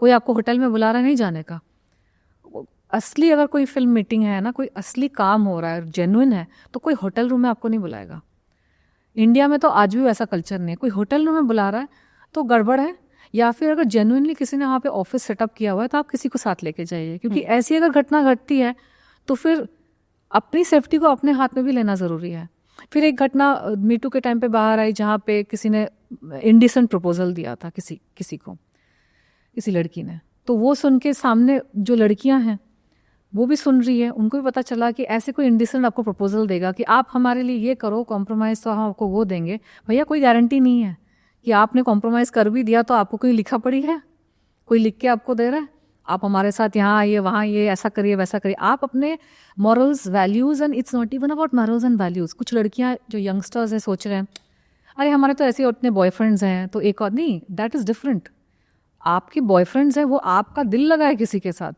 कोई आपको होटल में बुला रहा है नहीं जाने का। असली अगर कोई फिल्म मीटिंग है ना, कोई असली काम हो रहा है, जेन्युइन है, तो कोई होटल रूम में आपको नहीं बुलाएगा। इंडिया में तो आज भी वैसा कल्चर नहीं है, कोई होटल रूम में बुला रहा है तो गड़बड़ है, या फिर अगर जेन्युइनली किसी ने वहाँ पे ऑफिस सेटअप किया हुआ है तो आप किसी को साथ लेके जाइए, क्योंकि ऐसी अगर घटना घटती है तो फिर अपनी सेफ्टी को अपने हाथ में भी लेना ज़रूरी है। फिर एक घटना मीटू के टाइम पे बाहर आई जहाँ पे किसी ने इंडिसेंट प्रपोजल दिया था किसी को, किसी लड़की ने, तो वो सुन के सामने जो लड़कियां हैं वो भी सुन रही है, उनको भी पता चला कि ऐसे कोई इंडिसेंट आपको प्रपोजल देगा कि आप हमारे लिए ये करो, कॉम्प्रोमाइज़ तो हम आपको वो देंगे। भैया कोई गारंटी नहीं है कि आपने कॉम्प्रोमाइज़ कर भी दिया तो आपको कोई लिखा पड़ी है, कोई लिख के आपको दे रहा है आप हमारे साथ यहाँ आइए, वहाँ ये ऐसा करिए वैसा करिए। आप अपने morals values, and it's not even about morals and values. कुछ लड़कियाँ जो यंगस्टर्स हैं सोच रहे हैं अरे हमारे तो ऐसे उतने बॉयफ्रेंड्स हैं, तो एक और नहीं, दैट इज़ डिफरेंट। आपके बॉयफ्रेंड्स हैं, वो आपका दिल लगा है किसी के साथ,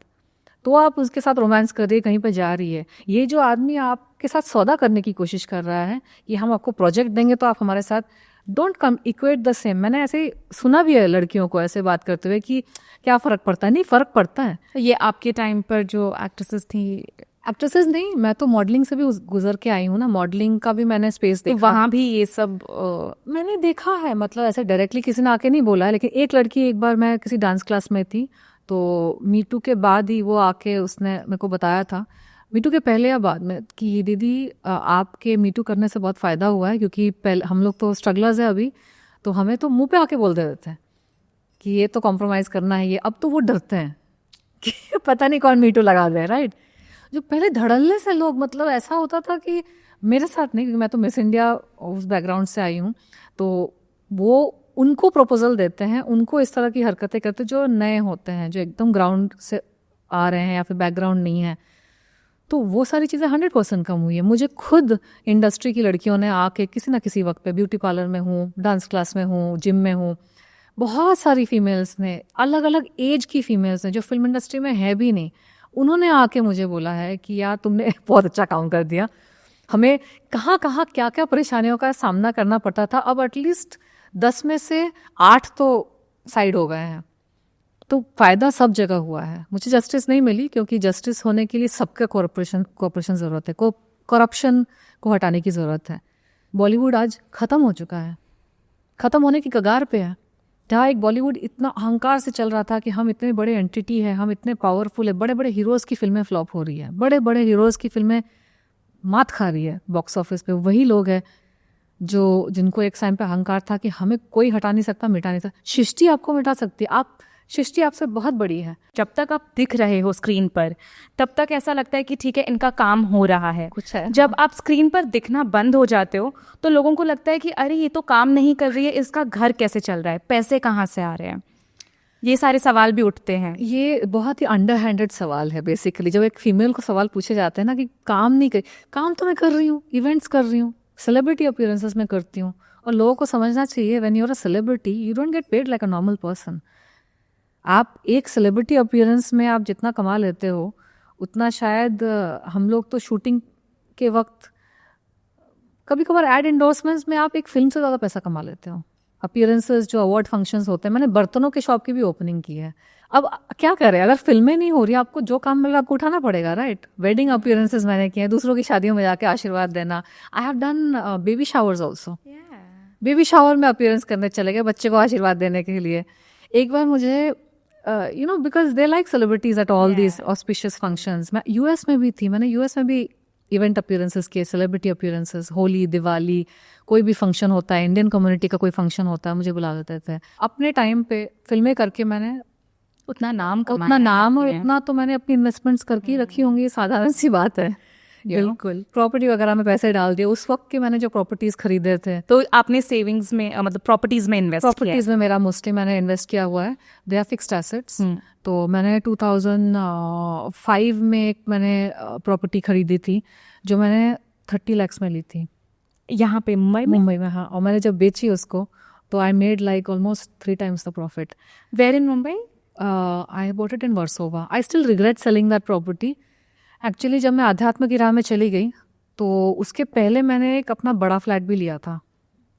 तो आप उसके साथ रोमांस कर रही है, कहीं पर जा रही है। ये जो आदमी आपके साथ सौदा करने की कोशिश कर रहा है कि हम आपको प्रोजेक्ट देंगे तो आप हमारे साथ, don't come equate the same. मैंने ऐसे सुना भी है लड़कियों को ऐसे बात करते हुए कि क्या फ़र्क पड़ता है, नहीं फ़र्क पड़ता है। ये आपके टाइम पर जो एक्ट्रेसेस थी, एक्ट्रेसेस नहीं, मैं तो मॉडलिंग से भी गुजर के आई हूँ ना, मॉडलिंग का भी मैंने स्पेस देखा, तो वहाँ भी ये सब मैंने देखा है। मतलब ऐसे डायरेक्टली किसी ने आके नहीं बोला है, लेकिन एक लड़की, एक बार मैं किसी डांस क्लास में थी, तो मीटू के बाद ही वो आके उसने मेरे को बताया था, मीटू के पहले या बाद में, कि दीदी आपके मीटू करने से बहुत फ़ायदा हुआ है, क्योंकि पहले हम लोग तो स्ट्रगलर्स है अभी, तो हमें तो मुंह पे आके बोल देते हैं कि ये तो कॉम्प्रोमाइज़ करना है ये। अब तो वो डरते हैं कि पता नहीं कौन मीटू लगा दे, राइट। जो पहले धड़ल्ले से लोग, मतलब ऐसा होता था कि मेरे साथ नहीं, क्योंकि मैं तो मिस इंडिया उस बैकग्राउंड से आई हूँ, तो वो उनको प्रपोजल देते हैं, उनको इस तरह की हरकतें करते जो नए होते हैं, जो एकदम ग्राउंड से आ रहे हैं या फिर बैकग्राउंड नहीं है। तो वो सारी चीज़ें 100% कम हुई है। मुझे खुद इंडस्ट्री की लड़कियों ने आके किसी ना किसी वक्त पे, ब्यूटी पार्लर में हूँ, डांस क्लास में हूँ, जिम में हूँ, बहुत सारी फीमेल्स ने, अलग अलग एज की फीमेल्स ने जो फिल्म इंडस्ट्री में है भी नहीं, उन्होंने आके मुझे बोला है कि यार तुमने बहुत अच्छा काम कर दिया, हमें कहाँ कहाँ क्या क्या परेशानियों का सामना करना पड़ता था, अब एटलीस्ट 10 में से 8 तो साइड हो गए हैं। तो फ़ायदा सब जगह हुआ है। मुझे जस्टिस नहीं मिली, क्योंकि जस्टिस होने के लिए सबके कोऑपरेशन ज़रूरत है, करप्शन को हटाने की ज़रूरत है। बॉलीवुड आज ख़त्म हो चुका है, ख़त्म होने की कगार पे है। जहाँ एक बॉलीवुड इतना अहंकार से चल रहा था कि हम इतने बड़े एंटिटी है, हम इतने पावरफुल है, बड़े बड़े हीरोज़ की फिल्में फ्लॉप हो रही है, बड़े बड़े हीरोज़ की फिल्में मात खा रही है बॉक्स ऑफिस पे। वही लोग हैं जिनको एक टाइम पे अहंकार था कि हमें कोई हटा नहीं सकता, मिटा नहीं सकता। सृष्टि आपको मिटा सकती है, सृष्टि आपसे बहुत बड़ी है। जब तक आप दिख रहे हो स्क्रीन पर, तब तक ऐसा लगता है कि ठीक है इनका काम हो रहा है, कुछ है। जब आप स्क्रीन पर दिखना बंद हो जाते हो तो लोगों को लगता है कि अरे ये तो काम नहीं कर रही है, इसका घर कैसे चल रहा है, पैसे कहाँ से आ रहे हैं। ये सारे सवाल भी उठते हैं। ये बहुत ही अंडर हैंडेड सवाल है बेसिकली। जब एक फीमेल को सवाल पूछे जाते हैं ना कि काम नहीं कर, काम तो मैं कर रही हूँ, इवेंट्स कर रही हूँ, सेलिब्रिटी अपीयरेंसेस में करती हूँ, और लोगों को समझना चाहिए when you are a celebrity you don't get paid like a normal person. आप एक सेलिब्रिटी अपीयरेंस में आप जितना कमा लेते हो उतना शायद हम लोग तो शूटिंग के वक्त कभी कभार एड इंडोर्समेंट्स में आप एक फिल्म से ज़्यादा पैसा कमा लेते हो। अपीयरेंसेस जो अवार्ड फंक्शंस होते हैं, मैंने बर्तनों के शॉप की भी ओपनिंग की है। अब क्या करें, अगर फिल्में नहीं हो रही, आपको जो काम मिल रहा है आपको उठाना पड़ेगा, राइट। वेडिंग अपीयरेंसेस मैंने किए हैं, दूसरों की शादियों में जाके आशीर्वाद देना। आई have done baby showers also. Baby shower में अपीयरेंस करने चले गए बच्चे को आशीर्वाद देने के लिए। एक बार मुझे because they like celebrities at all these auspicious functions. मैं यूएस में भी थी, मैंने यूएस में भी इवेंट अपीयरेंसेस किए, सेलिब्रिटी अपीयरेंसेस, होली, दिवाली, कोई भी फंक्शन होता है, इंडियन कम्युनिटी का कोई फंक्शन होता है, मुझे बुला देते थे। अपने टाइम पे फिल्में करके मैंने उतना नाम और इतना तो मैंने अपनी इन्वेस्टमेंट्स करके रखी होंगी, साधारण सी बात है। बिल्कुल, प्रॉपर्टी वगैरह में पैसे डाल दिए उस वक्त के। मैंने जो प्रॉपर्टीज खरीदे थे, तो आपने सेविंग्स में मतलब प्रॉपर्टीज में इन्वेस्ट किया? प्रॉपर्टीज में मेरा मोस्टली मैंने इन्वेस्ट किया हुआ है। They are fixed assets. तो मैंने 2005 में एक मैंने प्रॉपर्टी खरीदी थी जो मैंने 30 lakhs में ली थी, यहाँ पे मुंबई में। हाँ, और मैंने जब बेची उसको तो I made like almost 3 times the profit. Where in Mumbai? I bought it in Versova. I still regret selling that property. Actually जब मैं आध्यात्म की राह में चली गई तो उसके पहले मैंने एक अपना बड़ा फ्लैट भी लिया था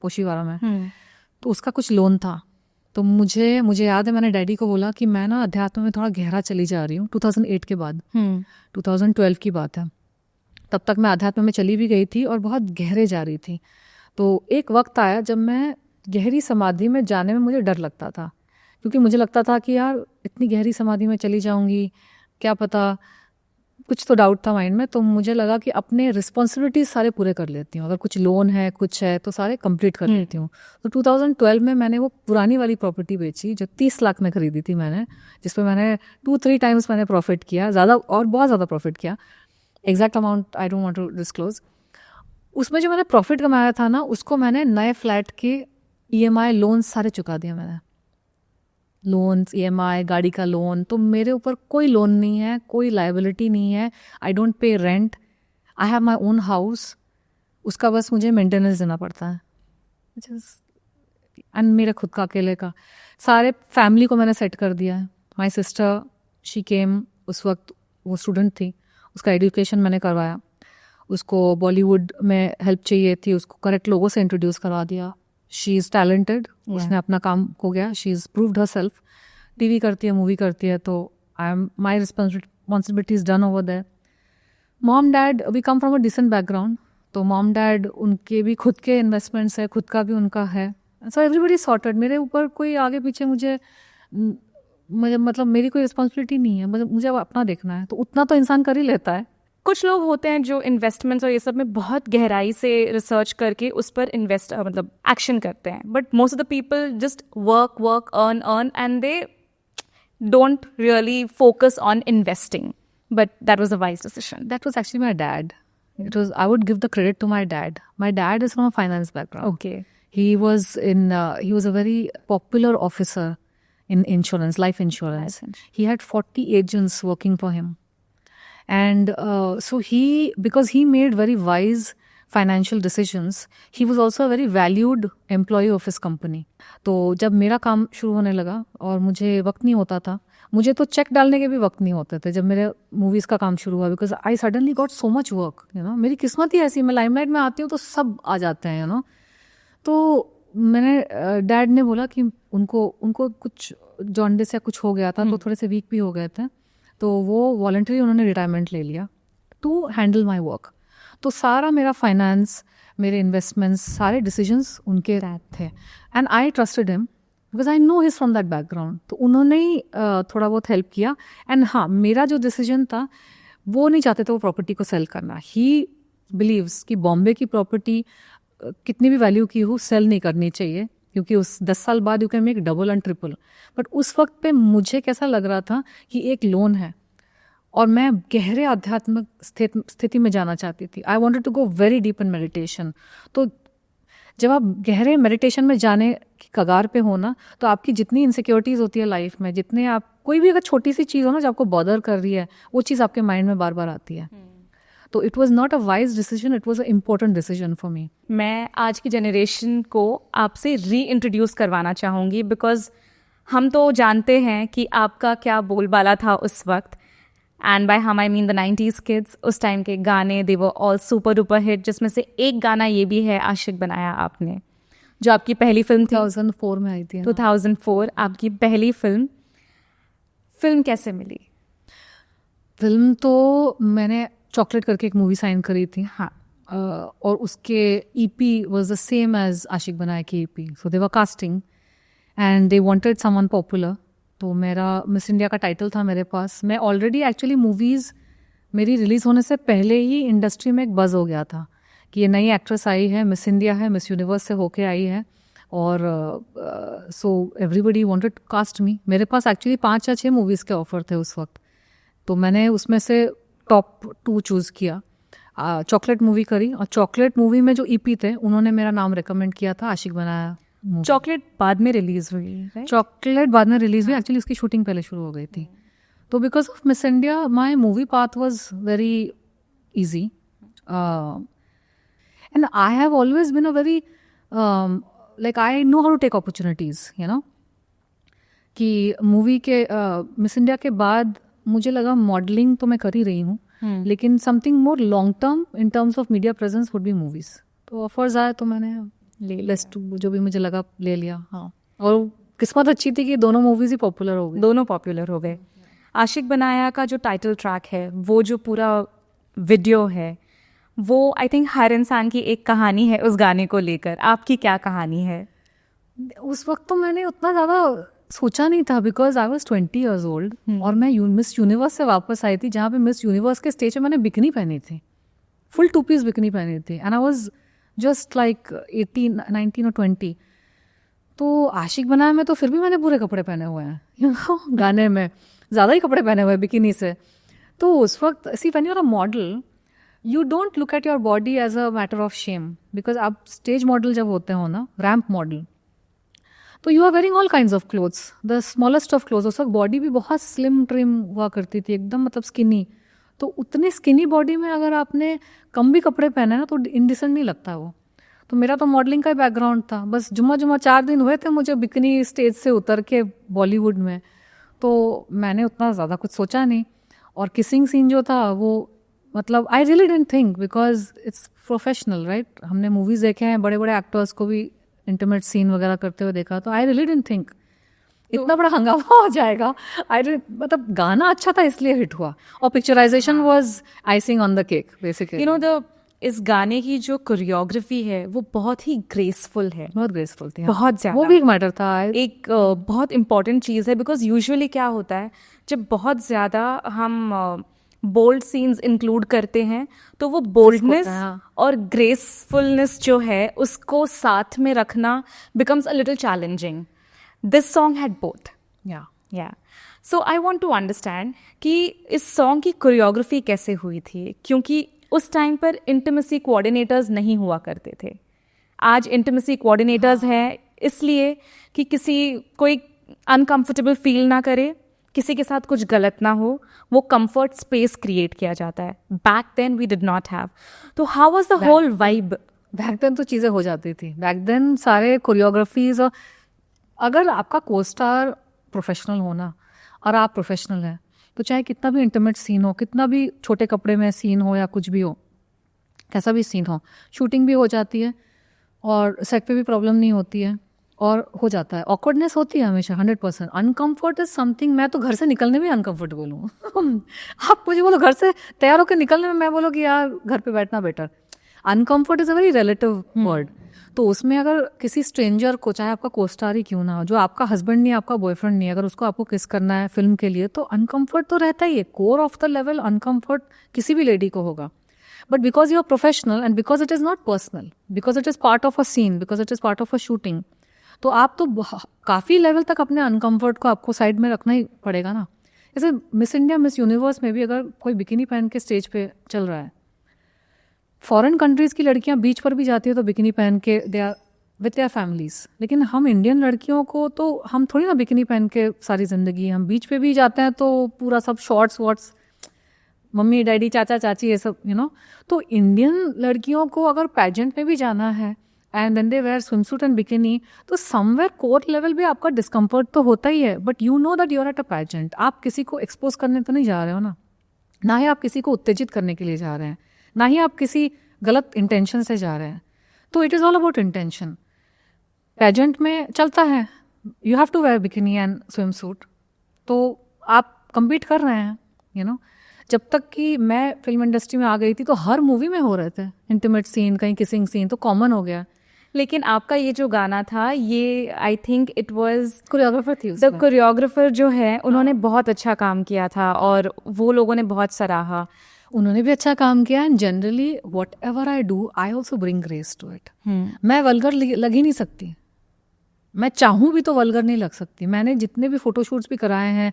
पोशीवारा में। तो उसका कुछ लोन था। तो मुझे याद है, मैंने डैडी को बोला कि मैं ना अध्यात्म में थोड़ा गहरा चली जा रही हूँ। 2008 के बाद, 2012 की बात है। तब तक मैं अध्यात्म में चली भी गई थी और बहुत गहरे जा रही थी। तो एक वक्त आया जब मैं गहरी समाधि में जाने में मुझे डर लगता था, क्योंकि मुझे लगता था कि यार इतनी गहरी समाधि में चली जाऊंगी, क्या पता, कुछ तो डाउट था माइंड में। तो मुझे लगा कि अपने रिस्पॉन्सिबिलिटीज सारे पूरे कर लेती हूँ, अगर कुछ लोन है कुछ है तो सारे कंप्लीट कर लेती हूँ। तो 2012 में मैंने वो पुरानी वाली प्रॉपर्टी बेची जो 30 लाख में खरीदी थी मैंने, जिसपे मैंने 2-3 times मैंने प्रॉफिट किया, ज़्यादा और बहुत ज़्यादा प्रॉफिट किया। Exact amount I don't want to disclose. उसमें जो मैंने प्रॉफिट कमाया था ना, उसको मैंने नए फ्लैट के EMI लोन सारे चुका दिया मैंने। लोन्स, EMI, गाड़ी का लोन, तो मेरे ऊपर कोई लोन नहीं है, कोई लाइबिलिटी नहीं है। I don't pay rent, I have my own house. उसका बस मुझे मेंटेनेंस देना पड़ता है, एंड मेरा खुद का अकेले का। सारे फैमिली को मैंने सेट कर दिया है। माई सिस्टर, शी केम, उस वक्त वो स्टूडेंट थी, उसका एजुकेशन मैंने करवाया। उसको बॉलीवुड में हेल्प चाहिए थी, उसको करेक्ट लोगों से इंट्रोड्यूस करवा दिया। शी इज़ टैलेंटेड, उसने अपना काम हो गया, she is proved herself. TV करती है, मूवी करती है, तो I am my responsibility is done over there. Mom dad, we come from a decent background, तो मॉम डैड उनके भी खुद के इन्वेस्टमेंट्स है, खुद का भी उनका है। So everybody sorted. मेरे ऊपर कोई आगे पीछे मुझे मतलब मेरी कोई रिस्पॉन्सिबिलिटी नहीं है, मुझे अब अपना देखना है, तो उतना तो इंसान कर ही लेता है। कुछ लोग होते हैं जो इन्वेस्टमेंट्स और ये सब में बहुत गहराई से रिसर्च करके उस पर इन्वेस्ट मतलब एक्शन करते हैं, but most of the people just work earn and they don't really focus on investing, but that was a wise decision. That was actually my dad. It was, I would give the credit to my dad. My dad is from a finance background. Okay. He was a very popular officer in insurance, life insurance. He had 40 agents working for him. And so because he made very wise financial decisions, he was also a very valued employee of his company. तो जब मेरा काम शुरू होने लगा और मुझे वक्त नहीं होता था, मुझे तो चेक डालने के भी वक्त नहीं होते थे जब मेरे मूवीज़ का काम शुरू हुआ, because I suddenly got so much work, मेरी किस्मत ही ऐसी, मैं लाइमलाइट में आती हूँ तो सब आ जाते हैं, तो मैंने डैड ने बोला कि उनको कुछ जॉन्डिस या कुछ हो गया था, तो थोड़े से वीक भी हो गए थे, तो वो वॉलंटरी उन्होंने रिटायरमेंट ले लिया टू हैंडल माई वर्क। तो सारा मेरा फाइनेंस, मेरे इन्वेस्टमेंट्स, सारे डिसीजंस उनके थे, and I trusted him because I know his from that background. तो उन्होंने ही थोड़ा बहुत हेल्प किया। एंड हाँ, मेरा जो डिसीजन था, वो नहीं चाहते थे वो प्रॉपर्टी को सेल करना। ही बिलीव्स कि बॉम्बे की प्रॉपर्टी कितनी भी वैल्यू की हो, सेल नहीं करनी चाहिए, क्योंकि उस 10 साल बाद you can make double and triple. But उस वक्त पे मुझे कैसा लग रहा था कि एक लोन है और मैं गहरे आध्यात्मिक स्थिति में जाना चाहती थी। I wanted to go very deep in meditation. तो जब आप गहरे मेडिटेशन में जाने की कगार पे हो ना, तो आपकी जितनी इनसिक्योरिटीज़ होती है लाइफ में, जितने आप कोई भी अगर छोटी सी चीज़ हो ना जो आपको बॉदर कर रही है, वो चीज़ आपके माइंड में बार बार आती है. तो it was not a wise decision, it was a important decision for me. मैं आज की जनरेशन को आपसे री इंट्रोड्यूस करवाना चाहूँगी, बिकॉज हम तो जानते हैं कि आपका क्या बोलबाला था उस वक्त. एंड बाय हम I mean the 90s kids. उस टाइम के गाने they were all super duper hit, जिसमें से एक गाना ये भी है आशिक बनाया आपने, जो आपकी पहली फिल्म थी. 2004 में आई थी. 2004 आपकी पहली फिल्म. फिल्म कैसे मिली? फिल्म तो मैंने चॉकलेट करके एक मूवी साइन करी थी. हाँ. और उसके EP was the same as आशिक बनाया की EP. So they were casting and they wanted someone popular. तो मेरा मिस इंडिया का टाइटल था मेरे पास. मैं ऑलरेडी एक्चुअली मूवीज़ मेरी रिलीज़ होने से पहले ही इंडस्ट्री में एक बज़ हो गया था कि ये नई एक्ट्रेस आई है, मिस इंडिया है, मिस यूनिवर्स से होके आई है, और so everybody wanted to cast me. मेरे पास एक्चुअली 5 या 6 मूवीज़ के ऑफर थे उस वक्त. तो मैंने उसमें से टॉप 2 चूज़ किया. चॉकलेट मूवी करी, और चॉकलेट मूवी में जो EP थे उन्होंने मेरा नाम रिकमेंड किया था आशिक बनाया. चॉकलेट बाद में रिलीज हुई, right? चॉकलेट बाद में रिलीज हुई. एक्चुअली उसकी शूटिंग पहले शुरू हो गई थी. तो because of Miss India my movie path was very easy, and I have always been a very like I know how to take opportunities, you know. कि मूवी के मिस इंडिया के बाद मुझे लगा मॉडलिंग तो मैं कर ही रही हूँ, लेकिन something more long term in terms of media presence would be movies. तो ऑफर्स आए तो मैंने लिस्ट जो भी मुझे लगा ले लिया. हाँ, और किस्मत अच्छी थी कि दोनों मूवीज़ ही पॉपुलर हो गई. दोनों पॉपुलर हो गए. आशिक बनाया का जो टाइटल ट्रैक है, वो जो पूरा वीडियो है, वो आई थिंक हर इंसान की एक कहानी है उस गाने को लेकर. आपकी क्या कहानी है? उस वक्त तो मैंने उतना ज़्यादा सोचा नहीं था, because I was 20 years old, और मैं मिस यूनिवर्स से वापस आई थी, जहाँ पे मिस यूनिवर्स के स्टेज पे मैंने बिकनी पहनी थी, फुल 2 पीस बिकनी पहनी थी, and I was just like 18, 19 और 20. तो आशिक बनाया में तो फिर भी मैंने पूरे कपड़े पहने हुए हैं, यू नो, गाने में ज़्यादा ही कपड़े पहने हुए हैं बिकिनी से. तो उस वक्त ऐसी when you are a model, you don't look at your body as a matter of shame, because आप स्टेज मॉडल जब होते हो ना, रैम्प मॉडल, तो you are wearing all kinds of clothes, the smallest of clothes. उस वक्त body भी बहुत स्लिम ट्रिम हुआ करती थी, एकदम मतलब स्किनी. तो उतनी स्किनी बॉडी में अगर आपने कम भी कपड़े पहने ना तो इनडिसेंट नहीं लगता वो. तो मेरा तो मॉडलिंग का ही बैकग्राउंड था. बस जुम्मा 4 दिन हुए थे मुझे बिकनी स्टेज से उतर के बॉलीवुड में, तो मैंने उतना ज़्यादा कुछ सोचा नहीं. और किसिंग सीन जो था वो मतलब I really didn't think, because it's professional, right. हमने मूवीज़ देखे हैं, बड़े बड़े एक्टर्स को भी इंटीमेट सीन वगैरह करते हुए देखा, तो आई रियली डिडंट थिंक इतना बड़ा हंगामा हो जाएगा. मतलब गाना अच्छा था इसलिए हिट हुआ, और picturisation was icing on the cake basically. You know, इस गाने की जो कोरियोग्राफी है वो बहुत ही ग्रेसफुल है, बहुत ग्रेसफुल थी. बहुत ज़्यादा. वो भी एक मैटर था. एक बहुत इंपॉर्टेंट चीज़ है, बिकॉज यूजुअली क्या होता है, जब बहुत ज़्यादा हम बोल्ड सीन्स इंक्लूड करते हैं तो वो बोल्डनेस और ग्रेसफुलनेस जो है उसको साथ में रखना becomes a little challenging. This song had both. या सो आई वांट टू अंडरस्टैंड कि इस सॉन्ग की कोरियोग्राफी कैसे हुई थी, क्योंकि उस टाइम पर इंटीमेसी कोऑर्डिनेटर्स नहीं हुआ करते थे. आज इंटीमेसी कोऑर्डिनेटर्स हैं इसलिए कि कोई अनकंफर्टेबल फील ना करे, किसी के साथ कुछ गलत ना हो, वो कंफर्ट स्पेस क्रिएट किया जाता है. Back then we did not have. तो how was the whole vibe? Back then तो चीज़ें हो जाती थी. बैक देन सारे कोरियोग्राफीज, और अगर आपका को स्टार प्रोफेशनल हो ना और आप प्रोफेशनल हैं, तो चाहे कितना भी इंटीमेट सीन हो, कितना भी छोटे कपड़े में सीन हो या कुछ भी हो, कैसा भी सीन हो, शूटिंग भी हो जाती है और सेट पे भी प्रॉब्लम नहीं होती है, और हो जाता है. ऑकवर्डनेस होती है हमेशा 100%. Uncomfort is something. मैं तो घर से निकलने में अनकम्फर्टेबल हूँ. आप मुझे बोलो घर से तैयार होकर निकलने में, मैं बोलो कि यार घर पे बैठना better. Uncomfort is a very relative word. तो उसमें अगर किसी स्ट्रेंजर को, चाहे आपका कोस्टार ही क्यों ना हो, जो आपका हस्बैंड नहीं, आपका बॉयफ्रेंड नहीं, अगर उसको आपको किस करना है फिल्म के लिए, तो अनकम्फर्ट तो रहता ही है. Core of the level uncomfort किसी भी लेडी को होगा. But because you are professional and because it is not personal, because it is part of a scene, because it is part of a shooting, तो आप तो काफ़ी level तक अपने अनकम्फर्ट को आपको साइड में रखना ही पड़ेगा ना. जैसे मिस इंडिया, मिस यूनिवर्स में भी अगर कोई बिकिनी पहन के स्टेज पे चल रहा है, फॉरेन कंट्रीज़ की लड़कियां बीच पर भी जाती है तो बिकिनी पहन के they are with their families. लेकिन हम इंडियन लड़कियों को तो हम थोड़ी ना बिकनी पहन के सारी ज़िंदगी, हम बीच पे भी जाते हैं तो पूरा सब शॉर्ट्स वॉर्ट्स, मम्मी डैडी चाचा चाची ये सब तो इंडियन लड़कियों को अगर पैजेंट में भी जाना है and then they wear swimsuit and bikini, तो समवेयर कोर लेवल भी आपका डिस्कम्फर्ट तो होता ही है, but you know that you are at a pageant. आप किसी को एक्सपोज करने तो नहीं जा रहे हो ना ही आप किसी को उत्तेजित करने के लिए जा रहे हैं, ना ही आप किसी गलत इंटेंशन से जा रहे हैं। तो it is all about intention. Pageant में चलता है you have to wear bikini and swim suit, तो आप compete कर रहे हैं जब तक कि मैं फिल्म इंडस्ट्री में आ गई थी तो हर मूवी में हो रहे थे इंटीमेट सीन, कहीं किसिंग सीन, तो कॉमन हो गया। लेकिन आपका ये जो गाना था, ये I think it was choreographer थी द कोरियोग्राफर जो है उन्होंने बहुत अच्छा काम किया था और वो लोगों ने बहुत सराहा। उन्होंने भी अच्छा काम किया and generally whatever I do I also bring grace to it. मैं वल्गर लग ही नहीं सकती, मैं चाहूँ भी तो वल्गर नहीं लग सकती। मैंने जितने भी फोटोशूट्स भी कराए हैं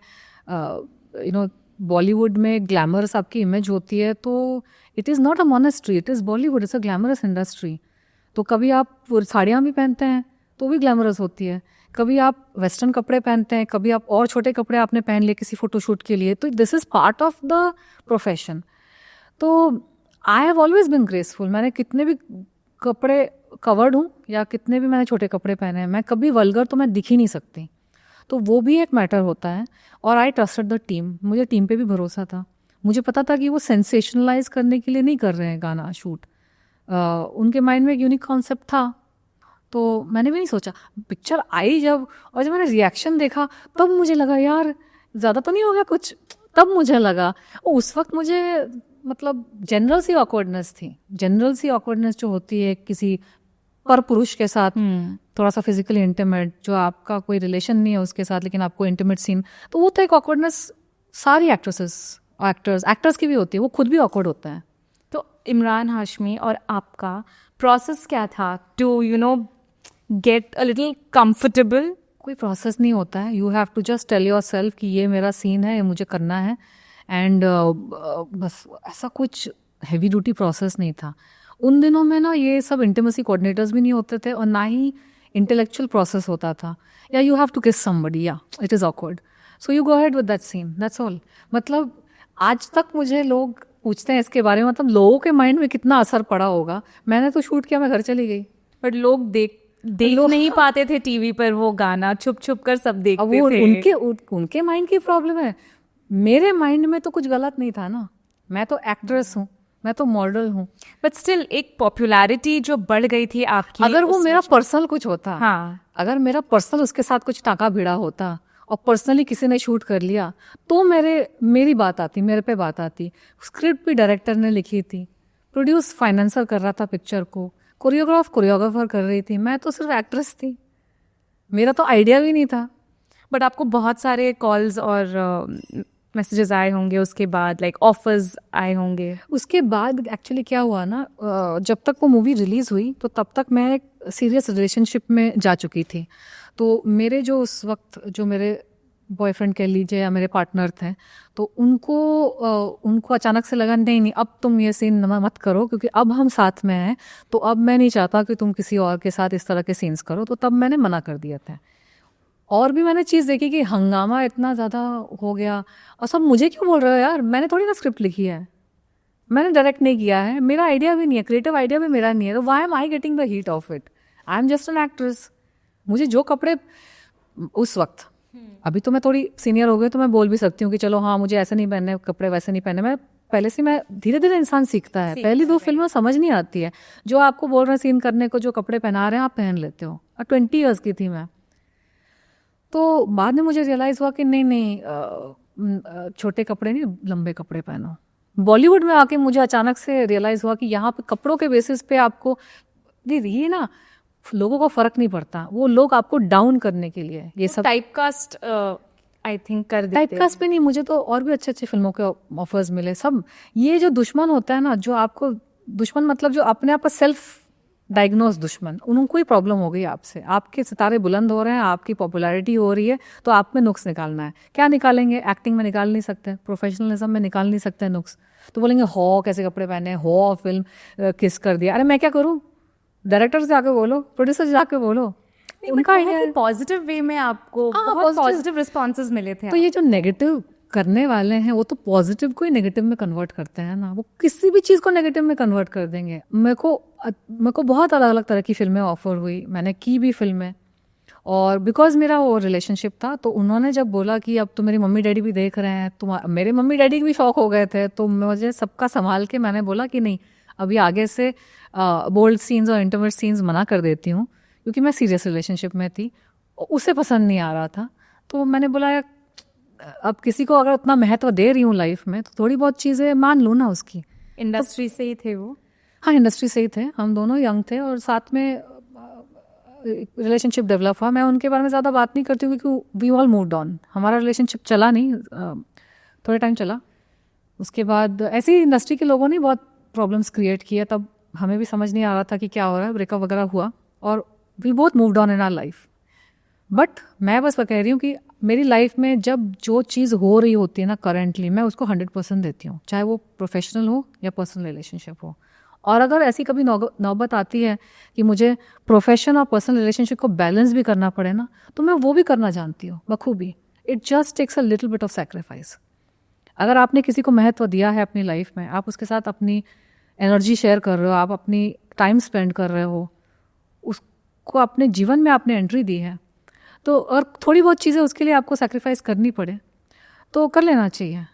बॉलीवुड में ग्लैमरस आपकी इमेज होती है, तो it is not a monastery, it is Bollywood, it's a glamorous industry. तो कभी आप साड़ियाँ भी पहनते हैं तो भी ग्लैमरस होती है, कभी आप वेस्टर्न कपड़े पहनते हैं, कभी आप और छोटे कपड़े आपने पहन लिए किसी फोटोशूट के लिए, तो this is part of the profession. तो I have always been graceful. मैंने कितने भी कपड़े कवर्ड हूँ या कितने भी मैंने छोटे कपड़े पहने हैं, मैं कभी वल्गर तो मैं दिख ही नहीं सकती। तो वो भी एक मैटर होता है। और आई ट्रस्टेड द टीम, मुझे टीम पे भी भरोसा था। मुझे पता था कि वो सेंसेशनलाइज करने के लिए नहीं कर रहे हैं गाना शूट, उनके माइंड में एक यूनिक कॉन्सेप्ट था। तो मैंने भी नहीं सोचा, पिक्चर आई जब और जब मैंने रिएक्शन देखा तब मुझे लगा यार ज़्यादा तो नहीं हो गया कुछ। तब मुझे लगा उस वक्त मुझे मतलब जनरल सी ऑकवर्डनेस थी। जनरल सी ऑकवर्डनेस जो होती है किसी पर पुरुष के साथ थोड़ा सा फिजिकली इंटीमेट, जो आपका कोई रिलेशन नहीं है उसके साथ लेकिन आपको इंटीमेट सीन, तो वो तो एक ऑकवर्डनेस सारी एक्टर्स की भी होती है, वो खुद भी ऑकवर्ड होता है। तो इमरान हाशमी और आपका प्रोसेस क्या था to get a little comfortable? कोई प्रोसेस नहीं होता है, you have to just tell yourself कि ये मेरा सीन है, ये मुझे करना है एंड बस। ऐसा कुछ हैवी ड्यूटी प्रोसेस नहीं था उन दिनों में ये सब इंटीमेसी कोऑर्डिनेटर्स भी नहीं होते थे और ना ही इंटेलेक्चुअल प्रोसेस होता था। या you have to kiss somebody, या it is awkward, so you go ahead with that scene, that's all. मतलब आज तक मुझे लोग पूछते हैं इसके बारे में, मतलब लोगों के माइंड में कितना असर पड़ा होगा। मैंने तो शूट किया, मैं घर चली गई, बट लोग देख नहीं पाते थे टीवी पर वो गाना, छुप छुप कर सब देखते थे। उनके माइंड की प्रॉब्लम है, मेरे माइंड में तो कुछ गलत नहीं था ना। मैं तो एक्ट्रेस हूँ, मैं तो मॉडल हूँ, बट स्टिल एक पॉपुलैरिटी जो बढ़ गई थी आपकी। अगर वो मेरा पर्सनल कुछ होता, हाँ, अगर मेरा पर्सनल उसके साथ कुछ टाका भिड़ा होता और पर्सनली किसी ने शूट कर लिया तो मेरी बात आती, मेरे पे बात आती। स्क्रिप्ट भी डायरेक्टर ने लिखी थी, प्रोड्यूस फाइनेंसर कर रहा था पिक्चर को, कोरियोग्राफर कर रही थी, मैं तो सिर्फ एक्ट्रेस थी, मेरा तो आइडिया भी नहीं था। बट आपको बहुत सारे कॉल्स और मैसेजेस आए होंगे उसके बाद, लाइक ऑफर्स आए होंगे उसके बाद। एक्चुअली क्या हुआ ना, जब तक वो मूवी रिलीज़ हुई तो तब तक मैं एक सीरियस रिलेशनशिप में जा चुकी थी। तो मेरे जो उस वक्त जो मेरे बॉयफ्रेंड कह लीजिए या मेरे पार्टनर थे, तो उनको अचानक से लगा नहीं अब तुम ये सीन मत करो, क्योंकि अब हम साथ में हैं, तो अब मैं नहीं चाहता कि तुम किसी और के साथ इस तरह के सीन्स करो। तो तब मैंने मना कर दिया था। और भी मैंने चीज़ देखी कि हंगामा इतना ज़्यादा हो गया, और सब मुझे क्यों बोल रहे हो यार, मैंने थोड़ी ना स्क्रिप्ट लिखी है, मैंने डायरेक्ट नहीं किया है, मेरा आइडिया भी नहीं है, क्रिएटिव आइडिया भी मेरा नहीं है, तो why am I getting the heat of it? I am just an actress. मुझे जो कपड़े उस वक्त, अभी तो मैं थोड़ी सीनियर हो गई तो मैं बोल भी सकती हूँ कि चलो हाँ मुझे ऐसे नहीं पहनने कपड़े, वैसे नहीं पहनने। मैं पहले से, मैं धीरे धीरे इंसान सीखता है, पहली 2 फिल्में समझ नहीं आती है, जो आपको बोल रहे हैं सीन करने को, जो कपड़े पहना रहे हैं आप पहन लेते हो। और 20 ईयर्स की थी मैं। तो बाद में मुझे रियलाइज़ हुआ कि नहीं, छोटे कपड़े नहीं, लंबे कपड़े पहनो। बॉलीवुड में आके मुझे अचानक से रियलाइज़ हुआ कि यहाँ पे कपड़ों के बेसिस पे आपको ये ना लोगों को फ़र्क नहीं पड़ता, वो लोग आपको डाउन करने के लिए ये सब टाइपकास्ट आई थिंक कर देते। टाइपकास्ट पे नहीं, मुझे तो और भी अच्छे अच्छे फिल्मों के ऑफर्स मिले सब। ये जो दुश्मन होता है ना, जो आपको दुश्मन मतलब जो अपने आप पर सेल्फ डायग्नोज दुश्मन, उनको ही प्रॉब्लम हो गई आपसे, आपके सितारे बुलंद हो रहे हैं, आपकी पॉपुलैरिटी हो रही है, तो आप में नुक्स निकालना है। क्या निकालेंगे? एक्टिंग में निकाल नहीं सकते, प्रोफेशनलिज्म में निकाल नहीं सकते नुक्स, तो बोलेंगे हो कैसे कपड़े पहने, हो फिल्म किस कर दिया। अरे मैं क्या करूँ, डायरेक्टर से जाके बोलो, प्रोड्यूसर से जाके बोलो, उनका आइडिया। पॉजिटिव वे में आपको हाँ, बहुत positive। पॉजिटिव रिस्पॉन्सेज मिले थे। तो ये जो नेगेटिव करने वाले हैं वो तो पॉजिटिव को ही नेगेटिव में कन्वर्ट करते हैं ना, वो किसी भी चीज़ को नेगेटिव में कन्वर्ट कर देंगे। मेरे को बहुत अलग अलग तरह की फिल्में ऑफर हुई, मैंने की भी फिल्में, और बिकॉज मेरा वो रिलेशनशिप था तो उन्होंने जब बोला कि अब तो मेरी मम्मी डैडी भी देख रहे हैं, तो मेरे मम्मी डैडी भी शौक हो गए थे, तो मुझे सबका संभाल के मैंने बोला कि नहीं, अभी आगे से बोल्ड सीन्स और इंटीमेट सीन्स मना कर देती हूँ, क्योंकि मैं सीरियस रिलेशनशिप में थी, उसे पसंद नहीं आ रहा था। तो मैंने बोला अब किसी को अगर उतना महत्व दे रही हूँ लाइफ में, तो थोड़ी बहुत चीज़ें मान लूँ ना उसकी। इंडस्ट्री से ही थे वो? हाँ, इंडस्ट्री से ही थे, हम दोनों यंग थे और साथ में रिलेशनशिप डेवलप हुआ। मैं उनके बारे में ज़्यादा बात नहीं करती हूँ क्योंकि वी ऑल मूव्ड ऑन, हमारा रिलेशनशिप चला नहीं, थोड़े टाइम चला। उसके बाद ऐसे ही इंडस्ट्री के लोगों ने बहुत प्रॉब्लम्स क्रिएट किए, तब हमें भी समझ नहीं आ रहा था कि क्या हो रहा है, ब्रेकअप वगैरह हुआ और we both moved on in our life. But मैं बस कह रही हूँ कि मेरी लाइफ में जब जो चीज़ हो रही होती है ना करंटली, मैं उसको 100% देती हूँ, चाहे वो प्रोफेशनल हो या पर्सनल रिलेशनशिप हो। और अगर ऐसी कभी नौबत आती है कि मुझे प्रोफेशन और पर्सनल रिलेशनशिप को बैलेंस भी करना पड़े ना, तो मैं वो भी करना जानती हूँ बखूबी। It just takes a little bit of sacrifice. अगर आपने किसी को महत्व दिया है अपनी लाइफ में, आप उसके साथ अपनी एनर्जी शेयर कर रहे हो, आप अपनी टाइम स्पेंड कर रहे हो, उसको अपने जीवन में आपने एंट्री दी है, तो और थोड़ी बहुत चीज़ें उसके लिए आपको सैक्रिफाइस करनी पड़े तो कर लेना चाहिए।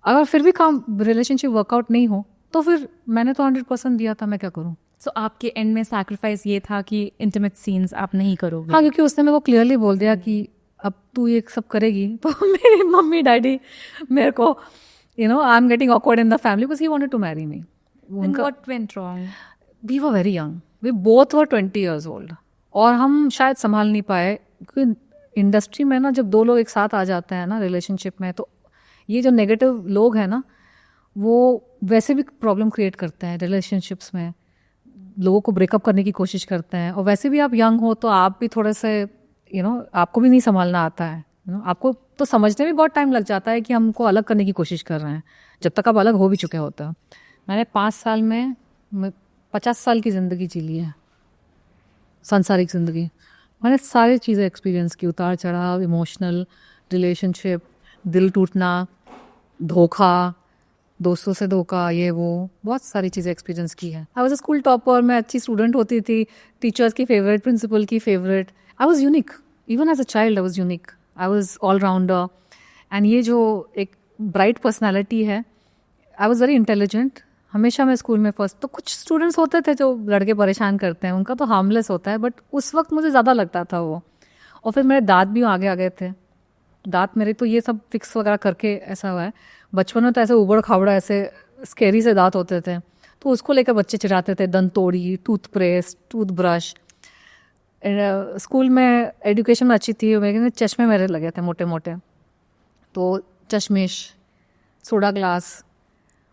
अगर फिर भी काम रिलेशनशिप वर्कआउट नहीं हो तो फिर मैंने तो 100% दिया था, मैं क्या करूँ। सो आपके एंड में सैक्रिफाइस ये था कि इंटीमेट सीन्स आप नहीं करोगे? हाँ, क्योंकि उसने मेरे को क्लियरली बोल दिया कि अब तू ये सब करेगी तो मेरी मम्मी डैडी मेरे को I am getting awkward in the family because he wanted to marry me. What went wrong? We were very young, we both were 20 years old और हम शायद संभाल नहीं पाए, क्योंकि इंडस्ट्री में ना जब दो लोग एक साथ आ जाते हैं ना रिलेशनशिप में, तो ये जो नेगेटिव लोग हैं ना वो वैसे भी प्रॉब्लम क्रिएट करते हैं रिलेशनशिप्स में, लोगों को ब्रेकअप करने की कोशिश करते हैं। और वैसे भी आप यंग हो तो आप भी थोड़े से आपको भी नहीं संभालना आता है, आपको तो समझने में बहुत टाइम लग जाता है कि हमको अलग करने की कोशिश कर रहे हैं, जब तक आप अलग हो भी चुके होते हो। मैंने 5 साल में 50 साल की ज़िंदगी जी ली है, सांसारिक ज़िंदगी। मैंने सारी चीज़ें एक्सपीरियंस की, उतार चढ़ाव, इमोशनल, रिलेशनशिप, दिल टूटना, धोखा, दोस्तों से धोखा, ये वो बहुत सारी चीज़ें एक्सपीरियंस की है। I was a school topper, मैं अच्छी स्टूडेंट होती थी, टीचर्स की फेवरेट, प्रिंसिपल की favourite. I was unique, even as a child I was unique, I was all rounder. And ये जो एक ब्राइट पर्सनैलिटी है, आई वॉज वेरी इंटेलिजेंट, हमेशा मैं स्कूल में फर्स्ट। तो कुछ स्टूडेंट्स होते थे जो लड़के परेशान करते हैं, उनका तो हार्मलेस होता है, बट उस वक्त मुझे ज़्यादा लगता था वो। और फिर मेरे दांत भी आगे आ गए थे, दांत मेरे तो ये सब फिक्स वगैरह करके ऐसा हुआ है। बचपन में तो ऐसे उबड़ खाबड़ा ऐसे स्केरी से दांत होते थे, तो उसको लेकर बच्चे चिढ़ाते थे, दंतोड़ी, टूथपेस्ट, टूथब्रश। स्कूल में एजुकेशन में अच्छी थी, लेकिन चश्मे मेरे लगे थे मोटे मोटे, तो चश्मिश, सोडा ग्लास।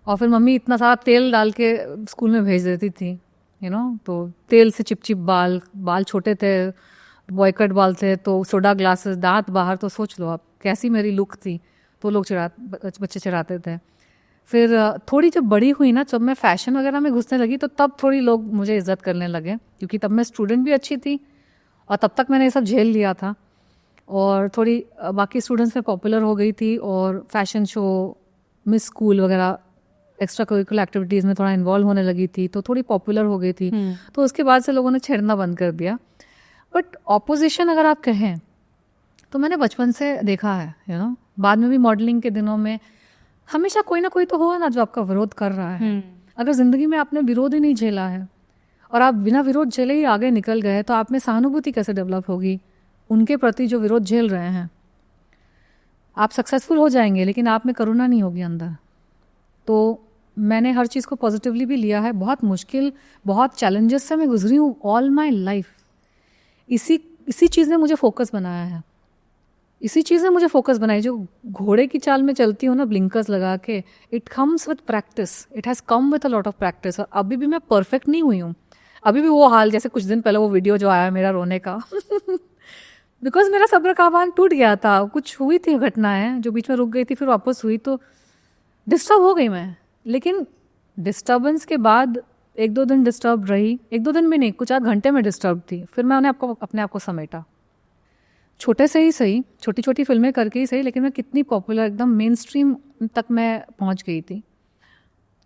और फिर मम्मी इतना सारा तेल डाल के स्कूल में भेज देती थी, तो तेल से चिपचिप बाल छोटे थे, बॉयकट बाल थे, तो सोडा ग्लासेस, दांत बाहर। तो सोच लो आप कैसी मेरी लुक थी, तो लोग बच्चे चिढ़ाते थे। फिर थोड़ी जब बड़ी हुई ना, जब मैं फैशन वगैरह में घुसने लगी, तो तब थोड़ी लोग मुझे इज्जत करने लगे, क्योंकि तब मैं स्टूडेंट भी अच्छी थी और तब तक मैंने ये सब झेल लिया था। और थोड़ी बाकी स्टूडेंट्स में पॉपुलर हो गई थी और फैशन शो, मिस स्कूल वगैरह, एक्स्ट्रा करिकुलर एक्टिविटीज़ में थोड़ा इन्वॉल्व होने लगी थी, तो थोड़ी पॉपुलर हो गई थी। तो उसके बाद से लोगों ने छेड़ना बंद कर दिया। बट ऑपोजिशन अगर आप कहें तो मैंने बचपन से देखा है, बाद में भी मॉडलिंग के दिनों में हमेशा कोई ना कोई तो होगा ना जो आपका विरोध कर रहा है। अगर ज़िंदगी में आपने विरोध ही नहीं झेला है और आप बिना विरोध झेले ही आगे निकल गए, तो आप में सहानुभूति कैसे डेवलप होगी उनके प्रति जो विरोध झेल रहे हैं। आप सक्सेसफुल हो जाएंगे लेकिन आप में करुणा नहीं होगी अंदर। तो मैंने हर चीज़ को पॉजिटिवली भी लिया है। बहुत मुश्किल, बहुत चैलेंजेस से मैं गुजरी हूँ ऑल माई लाइफ। इसी चीज़ ने मुझे फोकस बनाया है, इसी चीज़ ने मुझे फोकस बनाई। जो घोड़े की चाल में चलती हूँ ना, ब्लिंकर्स लगा के, it comes with practice, it has come with a lot of practice. और अभी भी मैं परफेक्ट नहीं हुई हूँ, अभी भी वो हाल जैसे कुछ दिन पहले वो वीडियो जो आया मेरा रोने का बिकॉज मेरा सब्र का बांध टूट गया था। कुछ हुई थी घटनाएं जो बीच में रुक गई थी, फिर वापस हुई, तो डिस्टर्ब हो गई मैं। लेकिन डिस्टर्बेंस के बाद 1-2 दिन डिस्टर्ब रही, 1-2 दिन भी नहीं, कुछ आध घंटे में डिस्टर्ब थी। फिर मैं उन्हें अपने आप को समेटा। छोटे से ही सही, छोटी छोटी फिल्में करके ही सही, लेकिन मैं कितनी पॉपुलर, एकदम मेन स्ट्रीम तक मैं पहुंच गई थी।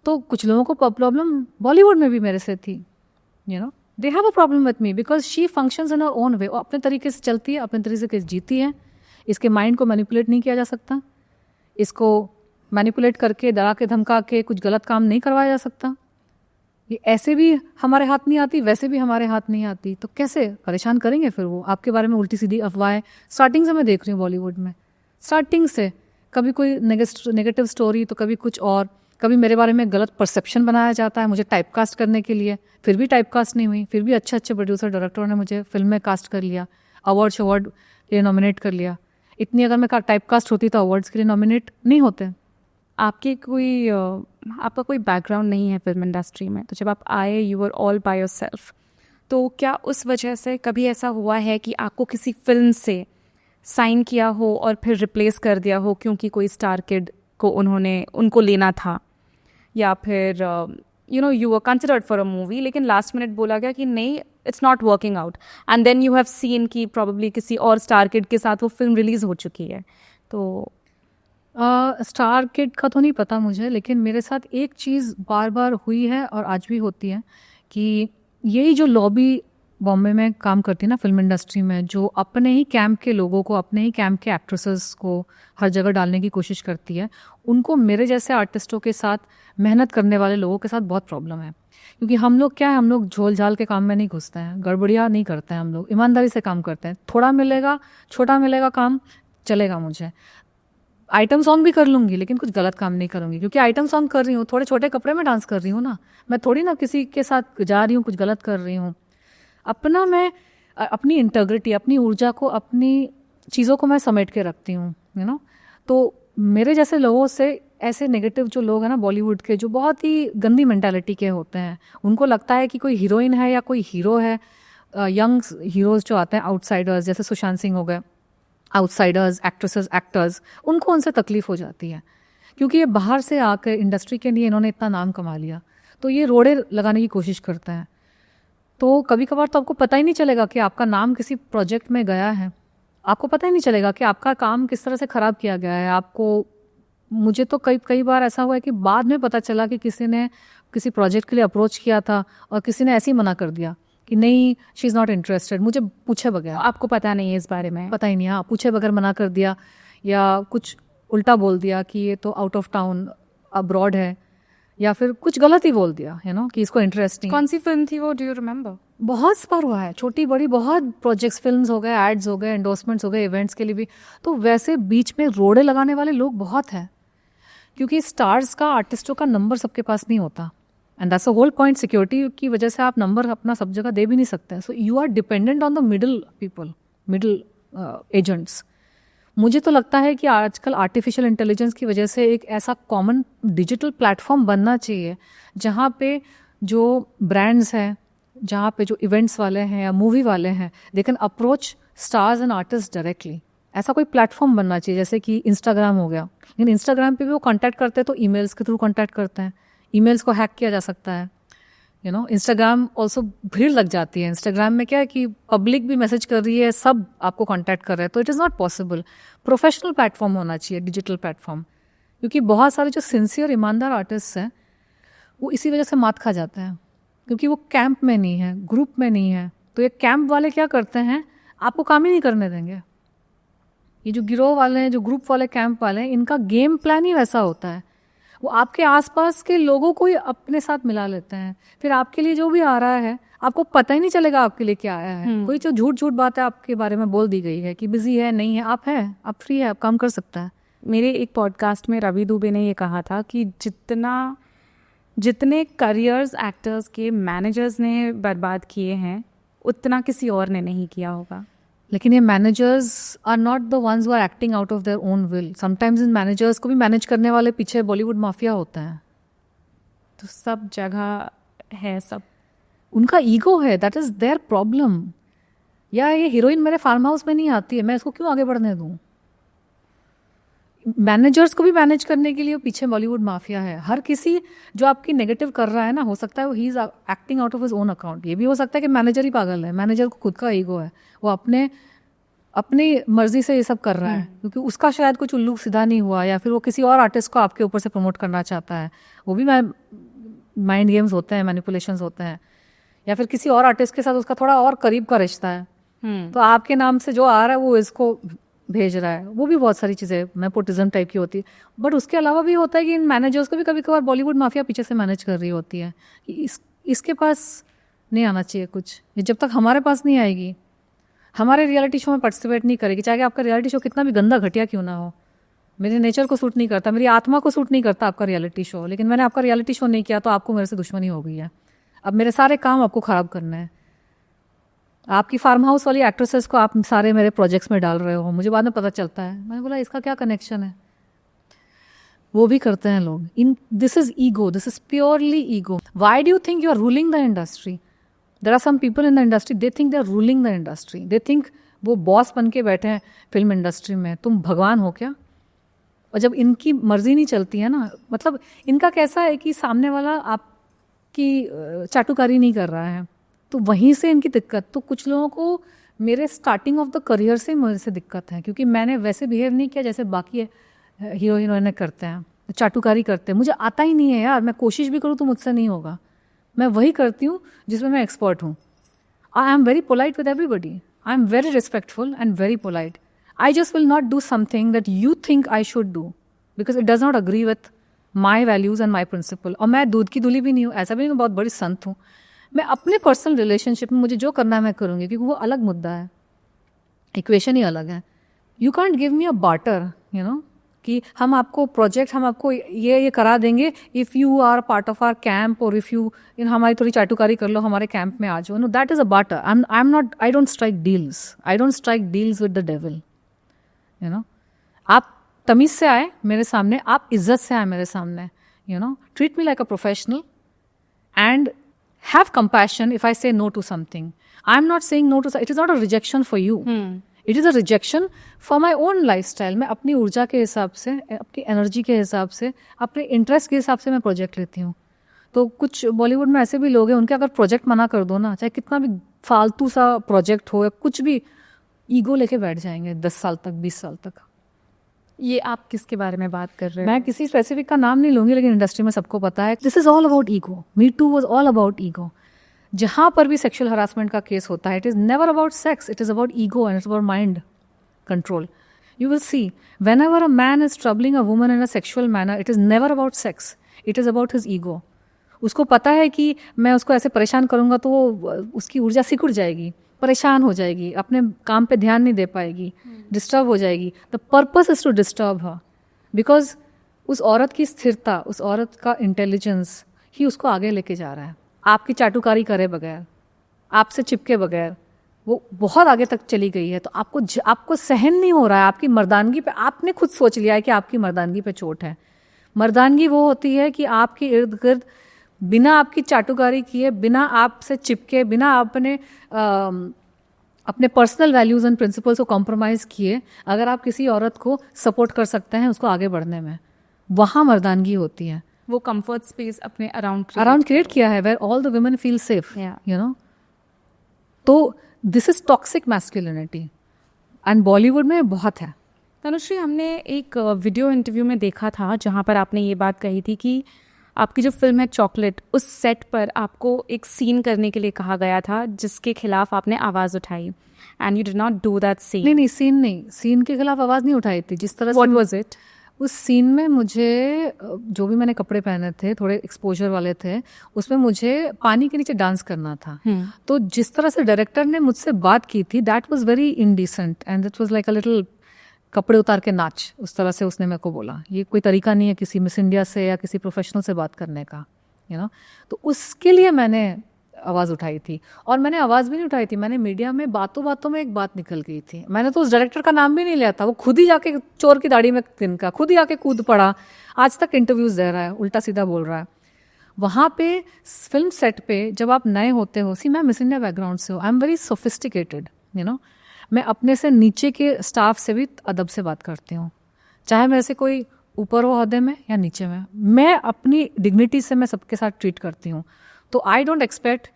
तो कुछ लोगों को प्रॉब्लम बॉलीवुड में भी मेरे से थी, you know, they have a problem with me because she functions in her own way. वो अपने तरीके से चलती है, अपने तरीके से जीती है। इसके माइंड को मैनिपुलेट नहीं किया जा सकता, इसको मैनिपुलेट करके, डरा के, धमका के कुछ गलत काम नहीं करवाया जा सकता। ये ऐसे भी हमारे हाथ नहीं आती, वैसे भी हमारे हाथ नहीं आती, तो कैसे परेशान करेंगे फिर वो आपके बारे में उल्टी सीधी अफवाहें। स्टार्टिंग से मैं देख रही हूँ बॉलीवुड में, स्टार्टिंग से कभी कोई नेगेटिव स्टोरी, तो कभी कुछ और, कभी मेरे बारे में गलत परसेप्शन बनाया जाता है मुझे टाइपकास्ट करने के लिए। फिर भी टाइपकास्ट नहीं हुई, फिर भी अच्छे अच्छे प्रोड्यूसर डायरेक्टरों ने मुझे फिल्म में कास्ट कर लिया, अवार्ड के लिए नॉमिनेट कर लिया। इतनी अगर मैं टाइपकास्ट होती तो अवार्ड्स के लिए नॉमिनेट नहीं होते। आपका कोई बैकग्राउंड नहीं है फिल्म इंडस्ट्री में, तो जब आप आए you were all by yourself, तो क्या उस वजह से कभी ऐसा हुआ है कि आपको किसी फिल्म से साइन किया हो और फिर रिप्लेस कर दिया हो क्योंकि कोई स्टार किड को उनको लेना था, या फिर you were considered for a movie लेकिन लास्ट मिनट बोला गया कि नहीं, it's not working out, and then you have seen कि प्रॉब्ली किसी और स्टार किड के साथ वो फिल्म रिलीज हो चुकी है? तो स्टार किड का तो नहीं पता मुझे, लेकिन मेरे साथ एक चीज़ बार बार हुई है और आज भी होती है कि यही जो लॉबी बॉम्बे में काम करती है ना फिल्म इंडस्ट्री में, जो अपने ही कैंप के लोगों को, अपने ही कैंप के एक्ट्रेसेस को हर जगह डालने की कोशिश करती है, उनको मेरे जैसे आर्टिस्टों के साथ, मेहनत करने वाले लोगों के साथ बहुत प्रॉब्लम है। क्योंकि हम लोग क्या है, हम लोग झोल झाल के काम में नहीं घुसते हैं, गड़बड़ियाँ नहीं करते हैं, हम लोग ईमानदारी से काम करते हैं। थोड़ा मिलेगा, छोटा मिलेगा काम, चलेगा मुझे। आइटम सॉन्ग भी कर लूँगी लेकिन कुछ गलत काम नहीं करूँगी, क्योंकि आइटम सॉन्ग कर रही हूँ, थोड़े छोटे कपड़े में डांस कर रही हूँ ना, मैं थोड़ी ना किसी के साथ जा रही हूँ कुछ गलत कर रही हूँ। मैं अपनी इंटेग्रिटी, अपनी ऊर्जा को, अपनी चीज़ों को मैं समेट के रखती हूँ, यू नो। तो मेरे जैसे लोगों से, ऐसे नेगेटिव जो लोग हैं ना बॉलीवुड के, जो बहुत ही गंदी मेंटालिटी के होते हैं, उनको लगता है कि कोई हीरोइन है या कोई हीरो है, यंग हीरोज़ जो आते हैं, आउटसाइडर्स, जैसे सुशांत सिंह हो गए, आउटसाइडर्स, एक्ट्रेसेस, एक्टर्स, उनको उनसे तकलीफ़ हो जाती है क्योंकि ये बाहर से आकर इंडस्ट्री के लिए इन्होंने इतना नाम कमा लिया, तो ये रोड़े लगाने की कोशिश करते हैं। तो कभी कभार तो आपको पता ही नहीं चलेगा कि आपका नाम किसी प्रोजेक्ट में गया है, आपको पता ही नहीं चलेगा कि आपका काम किस तरह से ख़राब किया गया है आपको। मुझे तो कई बार ऐसा हुआ है कि बाद में पता चला कि किसी ने किसी प्रोजेक्ट के लिए अप्रोच किया था और किसी ने ऐसे ही मना कर दिया कि नहीं, शी इज़ नॉट इंटरेस्टेड, मुझे पूछे बगैर। आपको पता नहीं है इस बारे में? पता ही नहीं, हाँ, पूछे बगैर मना कर दिया, या कुछ उल्टा बोल दिया कि ये तो आउट ऑफ टाउन, अब्रॉड है, या फिर कुछ गलत ही बोल दिया, यू नो, कि इसको इंटरेस्ट नहीं। कौन सी फिल्म थी वो, डू यू रिमेंबर? बहुत बार हुआ है, छोटी बड़ी बहुत प्रोजेक्ट्स, फिल्म्स हो गए, एड्स हो गए, एंडोर्समेंट्स हो गए, इवेंट्स के लिए भी। तो वैसे बीच में रोड़े लगाने वाले लोग बहुत हैं, क्योंकि स्टार्स का, आर्टिस्टों का नंबर सबके पास नहीं होता, and that's a whole point. Security की वजह से आप नंबर अपना सब जगह दे भी नहीं सकते, so you are dependent on the middle people, middle agents. मुझे तो लगता है कि आजकल आर्टिफिशियल इंटेलिजेंस की वजह से एक ऐसा कॉमन डिजिटल प्लेटफॉर्म बनना चाहिए जहाँ पे जो ब्रांड्स हैं, जहाँ पे जो इवेंट्स वाले हैं या मूवी वाले हैं, they can approach stars and artist directly. ऐसा कोई प्लेटफॉर्म बनना चाहिए, जैसे कि इंस्टाग्राम हो गया। लेकिन इंस्टाग्राम पे भी वो कांटेक्ट करते हैं तो ईमेल्स के थ्रू कांटेक्ट करते हैं, ईमेल्स को हैक किया जा सकता है, यू नो। इंस्टाग्राम ऑल्सो भीड़ लग जाती है। इंस्टाग्राम में क्या है कि पब्लिक भी मैसेज कर रही है, सब आपको कांटेक्ट कर रहे हैं, तो it is not possible. Professional platform होना चाहिए, डिजिटल प्लेटफॉर्म, क्योंकि बहुत सारे जो सिंसियर ईमानदार आर्टिस्ट हैं वो इसी वजह से मात खा जाते हैं, क्योंकि वो कैंप में नहीं है, ग्रुप में नहीं है। तो ये कैंप वाले क्या करते हैं, आपको काम ही नहीं करने देंगे। ये जो गिरोह वाले हैं, जो ग्रुप वाले, कैंप वाले हैं, इनका गेम प्लान ही वैसा होता है। वो आपके आसपास के लोगों को ही अपने साथ मिला लेते हैं, फिर आपके लिए जो भी आ रहा है आपको पता ही नहीं चलेगा आपके लिए क्या आया है। कोई जो झूठ बात है आपके बारे में बोल दी गई है कि बिजी है, नहीं है, आप फ्री है, आप काम कर सकता है। मेरे एक पॉडकास्ट में रवि दुबे ने ये कहा था कि जितने करियर्स एक्टर्स के मैनेजर्स ने बर्बाद किए हैं उतना किसी और ने नहीं किया होगा। लेकिन ये managers are not the ones who are acting out of their own will. Sometimes इन मैनेजर्स को भी मैनेज करने वाले पीछे बॉलीवुड माफिया होता है। तो सब जगह है, सब उनका ईगो है, दैट इज देयर प्रॉब्लम। या ये हीरोइन मेरे फार्म हाउस में नहीं आती है, मैं इसको क्यों आगे बढ़ने दूँ? मैनेजर्स को भी मैनेज करने के लिए पीछे बॉलीवुड माफिया है। हर किसी जो आपकी नेगेटिव कर रहा है ना, हो सकता है वो he is acting out of his own account. ये भी हो सकता है कि मैनेजर ही पागल है, मैनेजर को खुद का ईगो है, वो अपनी मर्जी से ये सब कर रहा है, क्योंकि उसका शायद कुछ उल्लू सीधा नहीं हुआ, या फिर वो किसी और आर्टिस्ट को आपके ऊपर से प्रमोट करना चाहता है। वो भी माइंड गेम्स होते हैं, मैनिपुलेशंस होते हैं, या फिर किसी और आर्टिस्ट के साथ उसका थोड़ा और करीब का रिश्ता है, तो आपके नाम से जो आ रहा है वो इसको भेज रहा है। वो भी बहुत सारी चीज़ें नेपोटिज्म टाइप की होती है। बट उसके अलावा भी होता है कि इन मैनेजर्स को भी कभी कभार बॉलीवुड माफिया पीछे से मैनेज कर रही होती है कि इसके पास नहीं आना चाहिए कुछ, ये जब तक हमारे पास नहीं आएगी, हमारे रियलिटी शो में पार्टिसिपेट नहीं करेगी, चाहे आपका रियलिटी शो कितना भी गंदा घटिया क्यों ना हो। मेरे नेचर को सूट नहीं करता, मेरी आत्मा को सूट नहीं करता आपका रियलिटी शो, लेकिन मैंने आपका रियलिटी शो नहीं किया तो आपको मेरे से दुश्मनी हो गई है। अब मेरे सारे काम आपको ख़राब करने हैं। आपकी फार्म हाउस वाली एक्ट्रेसेस को आप सारे मेरे प्रोजेक्ट्स में डाल रहे हो, मुझे बाद में पता चलता है। मैंने बोला इसका क्या कनेक्शन है। वो भी करते हैं लोग। This is ego, this is purely ego. Why do you think you are ruling the industry? There are some people in the industry, they think they are ruling the industry, they think वो boss बन के बैठे हैं film industry में। तुम भगवान हो क्या? और जब इनकी मर्जी नहीं चलती है ना, मतलब इनका कैसा है कि सामने वाला आपकी चाटुकारी नहीं कर रहा है, तो वहीं से इनकी दिक्कत। तो कुछ लोगों को मेरे स्टार्टिंग ऑफ द करियर से मेरे से दिक्कत है, क्योंकि मैंने वैसे बिहेव नहीं किया जैसे बाकी हीरो हीरोइनें करते हैं, चाटुकारी करते हैं। मुझे आता ही नहीं है यार, मैं कोशिश भी करूँ तो मुझसे नहीं होगा। मैं वही करती हूँ जिसमें मैं एक्सपर्ट हूँ। I am very polite with everybody, I am very respectful and very polite. I just will not do something that you think I should do because it does not agree with my values and my principle. और मैं दूध की धुली भी नहीं हूँ, ऐसा भी नहीं मैं बहुत बड़ी संत हूँ। मैं अपने पर्सनल रिलेशनशिप में मुझे जो करना है मैं करूँगी, क्योंकि वो अलग मुद्दा है, इक्वेशन ही अलग है। You can't give me a barter, you know, कि हम आपको प्रोजेक्ट, हम आपको ये करा देंगे if you are part of our camp, और इफ़ यू हमारी थोड़ी चाटुकारी कर लो, हमारे कैंप में आ जाओ। No, that is a barter. I am not, I don't strike deals, I don't strike deals with the devil. You know, आप तमीज़ से आए मेरे सामने, आप इज्जत से आए मेरे सामने, you know, treat me like a professional and have compassion if I say no to something. I am not saying no to, it is not a rejection for you, it is a rejection for my own life style. मैं अपनी ऊर्जा के हिसाब से, अपनी energy के हिसाब से, अपने इंटरेस्ट के हिसाब से मैं प्रोजेक्ट लेती हूँ। तो कुछ बॉलीवुड में ऐसे भी लोग हैं, उनके अगर प्रोजेक्ट मना कर दो ना, चाहे कितना भी फालतू सा प्रोजेक्ट हो या कुछ भी, ईगो लेके बैठ जाएंगे 10 साल तक, 20 साल तक। ये आप किसके बारे में बात कर रहे हो? मैं किसी स्पेसिफिक का नाम नहीं लूंगी, लेकिन इंडस्ट्री में सबको पता है this is all about ego. Me too was all about ego. जहां पर भी सेक्सुअल हरासमेंट का केस होता है, it is never about sex, it is about ego and it's about mind control. You will see, whenever a man is troubling a woman in a sexual manner, it is never about sex, it is about his ego. उसको पता है कि मैं उसको ऐसे परेशान करूंगा तो वो उसकी ऊर्जा सिकुड़ जाएगी, परेशान हो जाएगी, अपने काम पे ध्यान नहीं दे पाएगी, डिस्टर्ब हो जाएगी। The purpose is to disturb her, because उस औरत की स्थिरता, उस औरत का इंटेलिजेंस ही उसको आगे लेके जा रहा है। आपकी चाटुकारी करे बगैर, आपसे चिपके बगैर वो बहुत आगे तक चली गई है। तो आपको सहन नहीं हो रहा है, आपकी मर्दानगी पे, आपने खुद सोच लिया है कि आपकी मर्दानगी पे चोट है। मर्दानगी वो होती है कि आपके इर्द गिर्द बिना आपकी चाटुकारी किए, बिना आपसे चिपके, बिना अपने पर्सनल वैल्यूज एंड प्रिंसिपल्स को कॉम्प्रोमाइज़ किए, अगर आप किसी औरत को सपोर्ट कर सकते हैं उसको आगे बढ़ने में, वहाँ मर्दानगी होती है। वो कंफर्ट स्पेस अपने अराउंड क्रिएट किया है, where all the women feel safe, you know. तो this is toxic masculinity and Bollywood में बहुत है। तनुश्री, हमने एक वीडियो इंटरव्यू में देखा था जहाँ पर आपने ये बात कही थी कि आपकी जो फिल्म है चॉकलेट, उस सेट पर आपको एक सीन करने के लिए कहा गया था जिसके खिलाफ आपने आवाज़ उठाई, and you did not do that scene. नहीं, सीन के खिलाफ आवाज़ नहीं उठाई थी। जिस तरह व्हाट वाज इट? उस सीन में मुझे जो भी मैंने कपड़े पहने थे, थोड़े एक्सपोजर वाले थे, उसमें मुझे पानी के नीचे डांस करना था। तो जिस तरह से डायरेक्टर ने मुझसे बात की थी, that was very indecent and it was like a little कपड़े उतार के नाच, उस तरह से उसने मेरे को बोला। ये कोई तरीका नहीं है किसी मिस इंडिया से या किसी प्रोफेशनल से बात करने का, यू नो। तो उसके लिए मैंने आवाज़ उठाई थी। और मैंने आवाज़ भी नहीं उठाई थी, मैंने मीडिया में बातों बातों में एक बात निकल गई थी। मैंने तो उस डायरेक्टर का नाम भी नहीं लिया था, वो खुद ही जाके चोर की दाढ़ी में तिनका, खुद ही आके कूद पड़ा। आज तक इंटरव्यूज़ दे रहा है, उल्टा सीधा बोल रहा है। वहाँ पे फिल्म सेट पे जब आप नए होते हो, मैं मिस इंडिया बैकग्राउंड से हूँ, I am very sophisticated, you know. मैं अपने से नीचे के स्टाफ से भी अदब से बात करती हूँ, चाहे मेरे से कोई ऊपर हो ओहदे में या नीचे में, मैं अपनी डिग्निटी से मैं सबके साथ ट्रीट करती हूँ। तो आई डोंट एक्सपेक्ट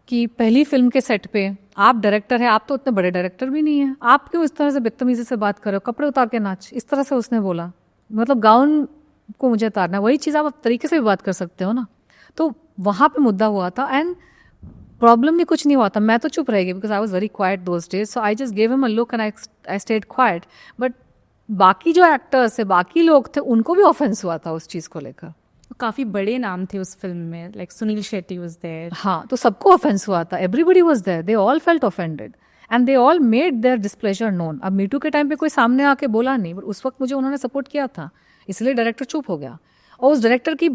कि पहली फिल्म के सेट पे आप डायरेक्टर हैं, आप तो उतने बड़े डायरेक्टर भी नहीं हैं, आप क्यों इस तरह से बदतमीजी से बात कर रहे हो, कपड़े उतार के नाच, इस तरह से उसने बोला, मतलब गाउन को मुझे उतारना है। वही चीज़ आप तरीके से भी बात कर सकते हो ना। तो वहाँ पे मुद्दा हुआ था एंड प्रॉब्लम भी कुछ नहीं हुआ था, मैं तो चुप रह गई because I was very quite those days, so I just gave him a look and I stayed quite. But बाकी जो एक्टर्स थे, बाकी लोग थे, उनको भी ऑफेंस हुआ था उस चीज़ को लेकर। काफ़ी बड़े नाम थे उस फिल्म में, like Sunil Shetty was there. हाँ, तो सबको ऑफेंस हुआ था, everybody was there, they all felt offended and they all made their displeasure known. अब मीटू के टाइम पे कोई सामने आके बोला नहीं, बट उस वक्त मुझे उन्होंने सपोर्ट किया था, इसलिए डायरेक्टर चुप हो गया। और उस डायरेक्टर की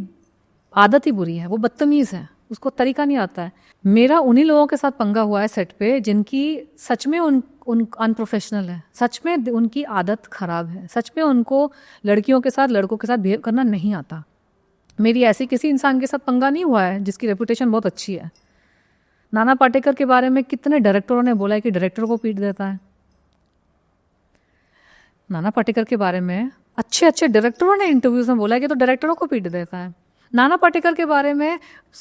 आदत ही बुरी है, वो बदतमीज़ है, उसको तरीका नहीं आता है। मेरा उन्हीं लोगों के साथ पंगा हुआ है सेट पे जिनकी सच में उन अनप्रोफेशनल है, सच में उनकी आदत खराब है, सच में उनको लड़कियों के साथ लड़कों के साथ बिहेव करना नहीं आता। मेरी ऐसी किसी इंसान के साथ पंगा नहीं हुआ है जिसकी रेपुटेशन बहुत अच्छी है। नाना पाटेकर के बारे में कितने डायरेक्टरों ने बोला है कि डायरेक्टर को पीट देता है। नाना पाटेकर के बारे में अच्छे अच्छे डायरेक्टरों ने इंटरव्यूज में बोला है कि तो डायरेक्टरों को पीट देता है। नाना पाटेकर के बारे में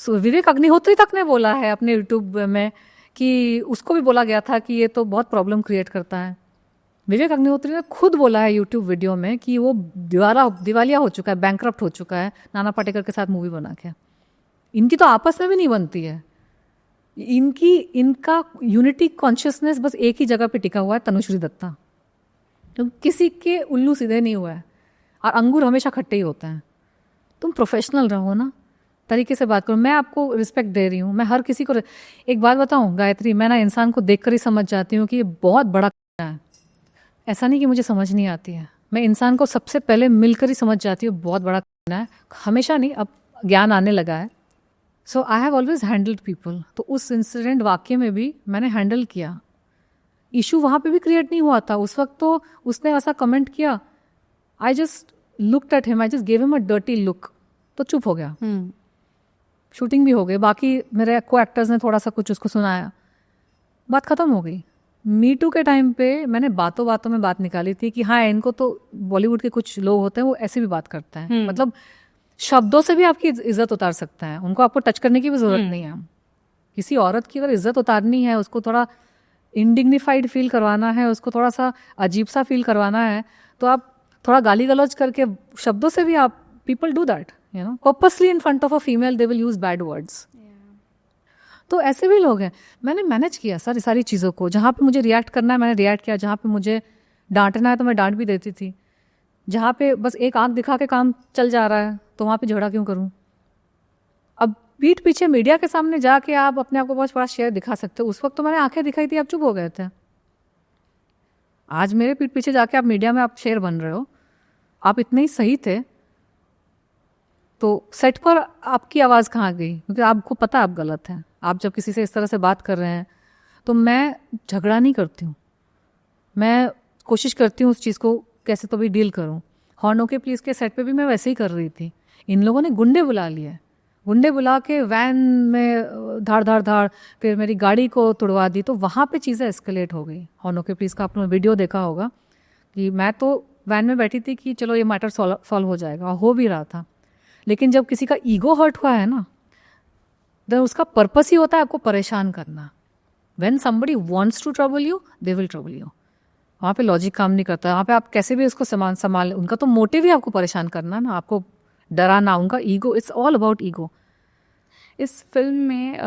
विवेक अग्निहोत्री तक ने बोला है अपने यूट्यूब में कि उसको भी बोला गया था कि ये तो बहुत प्रॉब्लम क्रिएट करता है। विवेक अग्निहोत्री ने खुद बोला है यूट्यूब वीडियो में कि वो दिवालिया हो चुका है, बैंकरप्ट हो चुका है नाना पाटेकर के साथ मूवी बना के। इनकी तो आपस में भी नहीं बनती है, इनका यूनिटी कॉन्शियसनेस बस एक ही जगह पे टिका हुआ है, तनुश्री दत्ता। तो किसी के उल्लू सीधे नहीं हुआ है और अंगूर हमेशा खट्टे ही होते हैं। तुम प्रोफेशनल रहो ना, तरीके से बात करो। मैं आपको रिस्पेक्ट दे रही हूँ, मैं हर किसी को एक बात बताऊँ गायत्री, मैं ना इंसान को देखकर ही समझ जाती हूँ कि ये बहुत बड़ा है। ऐसा नहीं कि मुझे समझ नहीं आती है, मैं इंसान को सबसे पहले मिलकर ही समझ जाती हूँ बहुत बड़ा है। हमेशा नहीं, अब ज्ञान आने लगा है। So I have always handled people. तो उस इंसिडेंट वाक्य में भी मैंने हैंडल किया, इशू वहाँ पे भी क्रिएट नहीं हुआ था उस वक्त। तो उसने ऐसा कमेंट किया, I just looked at him, I just gave him a dirty look, तो चुप हो गया। शूटिंग भी हो गई, बाकी मेरे को एक्टर्स ने थोड़ा सा कुछ उसको सुनाया, बात खत्म हो गई। मी टू के टाइम पे मैंने बातों बातों में बात निकाली थी कि हाँ, इनको तो बॉलीवुड के कुछ लोग होते हैं वो ऐसे भी बात करते हैं, मतलब शब्दों से भी आपकी इज्जत उतार सकते हैं, उनको आपको टच करने की भी जरूरत नहीं है। किसी औरत की अगर इज्जत उतारनी है, उसको थोड़ा इंडिग्निफाइड फील करवाना है, उसको थोड़ा सा अजीब सा फील करवाना है, तो आप थोड़ा गाली गलौज करके शब्दों से भी आप, people do that, you know, purposely in front of a female they will use bad words. तो ऐसे भी लोग हैं। मैंने मैनेज किया सर सारी चीज़ों को, जहाँ पे मुझे रिएक्ट करना है मैंने रिएक्ट किया, जहाँ पे मुझे डांटना है तो मैं डांट भी देती थी, जहाँ पे बस एक आंख दिखा के काम चल जा रहा है तो वहाँ पे झगड़ा क्यों करूँ। अब पीठ पीछे मीडिया के सामने जाके आप अपने आप को बहुत बड़ा शेयर दिखा सकते हो, उस वक्त तो मैंने आंखें दिखाई थी, आप चुप हो गए थे। आज मेरे पीठ पीछे जाके आप मीडिया में आप शेयर बन रहे हो, आप इतने ही सही थे तो सेट पर आपकी आवाज़ कहाँ गई, क्योंकि आपको पता आप गलत हैं। आप जब किसी से इस तरह से बात कर रहे हैं तो मैं झगड़ा नहीं करती हूँ, मैं कोशिश करती हूँ उस चीज़ को कैसे तो भी डील करूँ। हॉर्न के प्लीज़ के सेट पे भी मैं वैसे ही कर रही थी। इन लोगों ने गुंडे बुला लिए, गुंडे बुला के वैन में धाड़ धाड़ धाड़, फिर मेरी गाड़ी को तोड़वा दी, तो वहाँ पे चीज़ें एस्केलेट हो गई। हॉर्न के प्लीज़ का आपने वीडियो देखा होगा कि मैं तो वैन में बैठी थी कि चलो ये मैटर सॉल्व हो जाएगा, और हो भी रहा था। लेकिन जब किसी का ईगो हर्ट हुआ है ना, तो उसका पर्पस ही होता है आपको परेशान करना। When somebody wants to trouble you, they will trouble you. वहाँ पे लॉजिक काम नहीं करता, वहाँ पे आप कैसे भी उसको संभाल, उनका तो मोटिव ही आपको परेशान करना ना, आपको डराना, उनका ego, it's all about ego. इस फिल्म में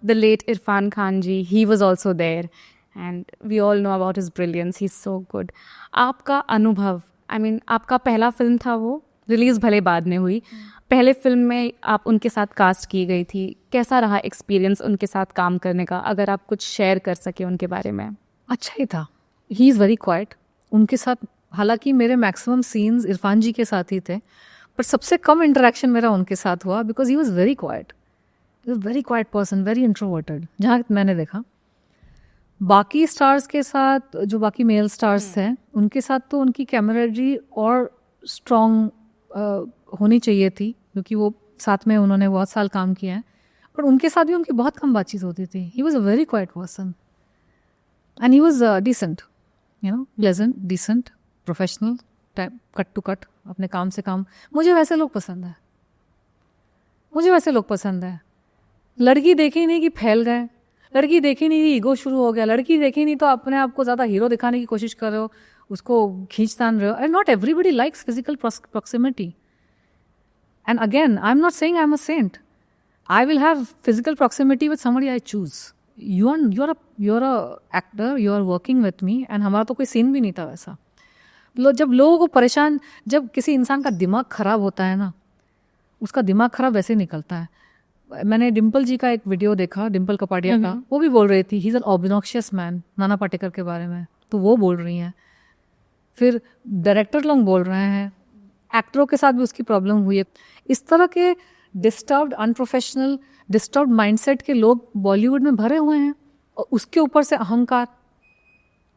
the late Irrfan Khan ji, he was also there and we all know about his brilliance, he is so good. आपका अनुभव, आई मीन आपका पहला फिल्म था, वो रिलीज़ भले बाद में हुई, पहले फिल्म में आप उनके साथ कास्ट की गई थी, कैसा रहा एक्सपीरियंस उनके साथ काम करने का, अगर आप कुछ शेयर कर सके उनके बारे में। अच्छा ही था, ही इज़ वेरी क्वाइट उनके साथ। हालांकि मेरे मैक्सिमम सीन्स इरफान जी के साथ ही थे, पर सबसे कम इंटरेक्शन मेरा उनके साथ हुआ because he was very quite, very quiet person, very introverted, जहाँ मैंने देखा। बाकी स्टार्स के साथ, जो बाकी मेल स्टार्स हैं, उनके साथ तो उनकी कैमरेडरी और स्ट्रॉन्ग होनी चाहिए थी, क्योंकि वो साथ में उन्होंने बहुत साल काम किया है, पर उनके साथ भी उनकी बहुत कम बातचीत होती थी। He was a very quiet person and he was decent, you know, pleasant, decent, professional, time cut to cut, अपने काम से काम। मुझे वैसे लोग पसंद है, मुझे वैसे लोग पसंद है। लड़की देखी नहीं कि फैल गए, लड़की देखी नहीं कि ईगो शुरू हो गया, लड़की देखी नहीं तो अपने आप को ज़्यादा हीरो दिखाने की कोशिश कर रहे हो, उसको खींच तान रहे हो। And not everybody likes physical proximity. And again I am not saying I am a saint, I will have physical proximity with somebody I choose. You are a actor, you are working with me, and हमारा तो कोई scene भी नहीं था वैसा। जब लोगों को परेशान, जब किसी इंसान का दिमाग खराब होता है ना, उसका दिमाग खराब वैसे निकलता है। मैंने डिम्पल जी का एक वीडियो देखा, डिम्पल कपाड़िया का, वो भी बोल रही थी he is an obnoxious man, Nana Patekar के बारे में, तो वो बोल रही हैं। फिर डायरेक्टर लोग बोल रहे हैं, एक्टरों के साथ भी उसकी प्रॉब्लम हुई है। इस तरह के डिस्टर्ब्ड, अनप्रोफेशनल, डिस्टर्ब्ड माइंडसेट के लोग बॉलीवुड में भरे हुए हैं, और उसके ऊपर से अहंकार।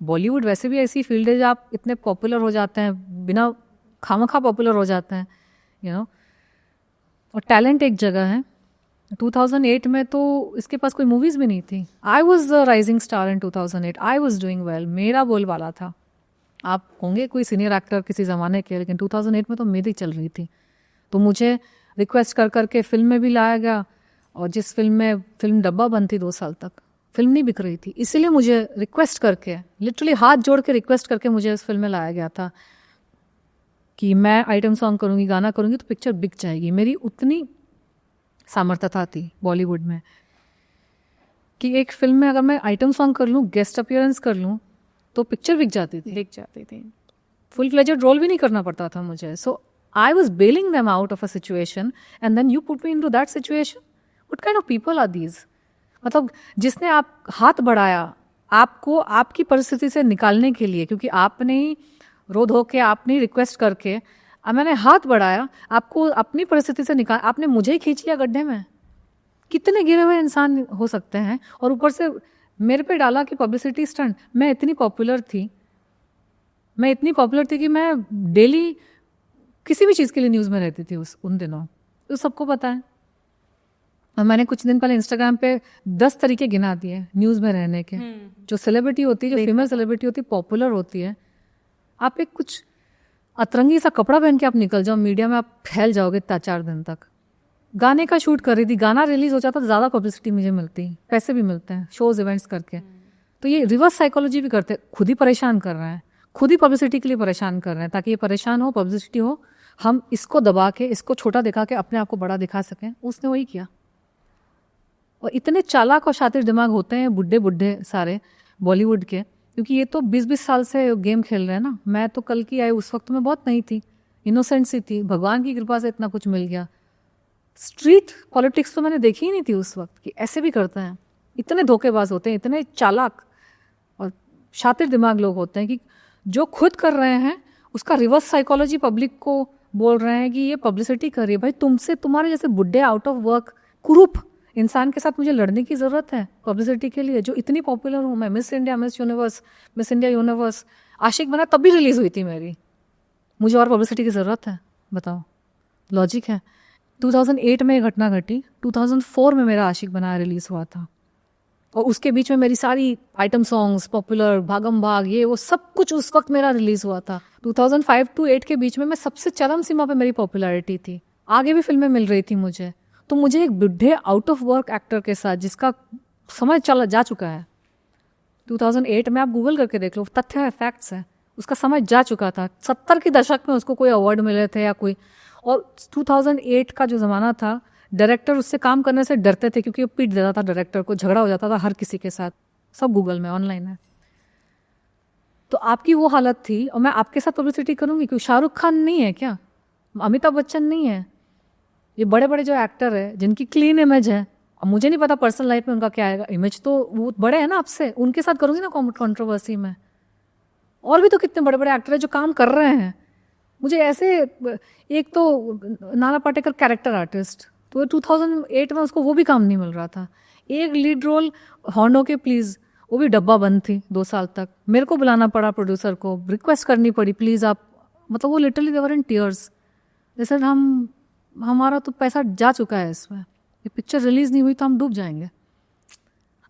बॉलीवुड वैसे भी ऐसी फील्ड है जहाँ आप इतने पॉपुलर हो जाते हैं, बिना खामखा पॉपुलर हो जाते हैं, यू नो। और टैलेंट एक जगह है। 2008 में तो इसके पास कोई मूवीज़ भी नहीं थी। I was the rising star in 2008, I was doing well, मेरा बोलबाला था। आप होंगे कोई सीनियर एक्टर किसी ज़माने के, लेकिन 2008 में तो मेरी चल रही थी। तो मुझे रिक्वेस्ट कर करके फिल्म में भी लाया गया, और जिस फिल्म डब्बा बंद थी 2 साल तक, फिल्म नहीं बिक रही थी, इसीलिए मुझे रिक्वेस्ट करके, लिटरली हाथ जोड़ के रिक्वेस्ट करके मुझे इस फिल्म में लाया गया था कि मैं आइटम सॉन्ग करूँगी, गाना करूँगी तो पिक्चर बिक जाएगी। मेरी उतनी सामर्थ्यता थी बॉलीवुड में कि एक फिल्म में अगर मैं आइटम सॉन्ग कर लूँ, गेस्ट अपीयरेंस कर लूँ, तो पिक्चर बिक जाती थी। फुल फ्लेजेड रोल भी नहीं करना पड़ता था मुझे। So I was bailing them out of a situation, and then you put me in to that situation. What kind of people are these? मतलब जिसने आप हाथ बढ़ाया आपको आपकी परिस्थिति से निकालने के लिए, क्योंकि आपने ही रो धो के, आपने ही रिक्वेस्ट करके, मैंने हाथ बढ़ाया आपको अपनी परिस्थिति से निकाल, आपने मुझे ही खींच लिया गड्ढे में। कितने गिरे हुए इंसान हो सकते हैं, और ऊपर से मेरे पे डाला कि पब्लिसिटी स्टंट। मैं इतनी पॉपुलर थी कि मैं डेली किसी भी चीज़ के लिए न्यूज़ में रहती थी उन दिनों, तो सबको पता है। और मैंने कुछ दिन पहले इंस्टाग्राम पे 10 तरीके गिना दिए न्यूज़ में रहने के। जो सेलिब्रिटी होती है, जो फीमेल सेलिब्रिटी होती है, पॉपुलर होती है, आप एक कुछ अतरंगी सा कपड़ा पहन के आप निकल जाओ मीडिया में, आप फैल जाओगे 4 दिन तक। गाने का शूट कर रही थी, गाना रिलीज हो जाता तो ज़्यादा पब्लिसिटी मुझे मिलती, पैसे भी मिलते हैं शोज इवेंट्स करके। तो ये रिवर्स साइकोलॉजी भी करते, खुद ही परेशान कर रहे हैं, खुद ही पब्लिसिटी के लिए परेशान कर रहे हैं, ताकि ये परेशान हो, पब्लिसिटी हो, हम इसको दबा के, इसको छोटा दिखा के अपने आप को बड़ा दिखा सकें। उसने वही किया। और इतने चालाक और शातिर दिमाग होते हैं बुढ़े बुढ़े सारे बॉलीवुड के, क्योंकि ये तो 20-20 साल से गेम खेल रहे हैं ना। मैं तो कल की आई, उस वक्त में बहुत नहीं थी, इनोसेंट सी थी, भगवान की कृपा से इतना कुछ मिल गया। स्ट्रीट पॉलिटिक्स तो मैंने देखी ही नहीं थी उस वक्त कि ऐसे भी करते हैं। इतने धोखेबाज होते हैं, इतने चालाक और शातिर दिमाग लोग होते हैं कि जो खुद कर रहे हैं उसका रिवर्स साइकोलॉजी पब्लिक को बोल रहे हैं कि ये पब्लिसिटी कर रही है। भाई तुमसे, तुम्हारे जैसे बुढ़े आउट ऑफ वर्क कुरूप इंसान के साथ मुझे लड़ने की ज़रूरत है पब्लिसिटी के लिए, जो इतनी पॉपुलर हूँ मैं। Miss India, Miss Universe, Miss India Universe, आशिक बना तब भी रिलीज़ हुई थी मेरी। मुझे और पब्लिसिटी की ज़रूरत है? बताओ, लॉजिक है। 2008 में ये घटना घटी, 2004 में मेरा आशिक बना रिलीज़ हुआ था, और उसके बीच में मेरी सारी आइटम सॉन्ग्स, पॉपुलर, भागम भाग, ये वो सब कुछ उस वक्त मेरा रिलीज़ हुआ था। 2005 to 8 के बीच में मैं सबसे चरम सीमा पे मेरी पॉपुलैरिटी थी, आगे भी फिल्में मिल रही थी मुझे। तो मुझे एक बुढ़े आउट ऑफ वर्क एक्टर के साथ, जिसका समय चला जा चुका है, 2008 में आप गूगल करके देख लो, तथ्य है, फैक्ट्स है, उसका समय जा चुका था। 70 के दशक में उसको कोई अवार्ड मिले थे या कोई, और 2008 का जो ज़माना था, डायरेक्टर उससे काम करने से डरते थे, क्योंकि वो पीट देता था डायरेक्टर को, झगड़ा हो जाता था हर किसी के साथ। सब गूगल में ऑनलाइन है। तो आपकी वो हालत थी, और मैं आपके साथ पब्लिसिटी करूँगी? क्यों शाहरुख खान नहीं है क्या, अमिताभ बच्चन नहीं है? ये बड़े बड़े जो एक्टर है जिनकी क्लीन इमेज है, अब मुझे नहीं पता पर्सनल लाइफ में उनका क्या आएगा, इमेज तो वो बड़े हैं ना आपसे, उनके साथ करूँगी ना कंट्रोवर्सी में। और भी तो कितने बड़े बड़े एक्टर हैं जो काम कर रहे हैं। मुझे ऐसे, एक तो नाना पाटेकर कैरेक्टर आर्टिस्ट, तो 2008 में उसको वो भी काम नहीं मिल रहा था। एक लीड रोल हॉर्नो के प्लीज़, वो भी डब्बा बंद थी 2 साल तक। मेरे को बुलाना पड़ा प्रोड्यूसर को, रिक्वेस्ट करनी पड़ी, प्लीज़ आप, मतलब वो लिटरली देवर इन टीयर्स, जैसे हमारा तो पैसा जा चुका है इसमें, ये पिक्चर रिलीज़ नहीं हुई तो हम डूब जाएंगे।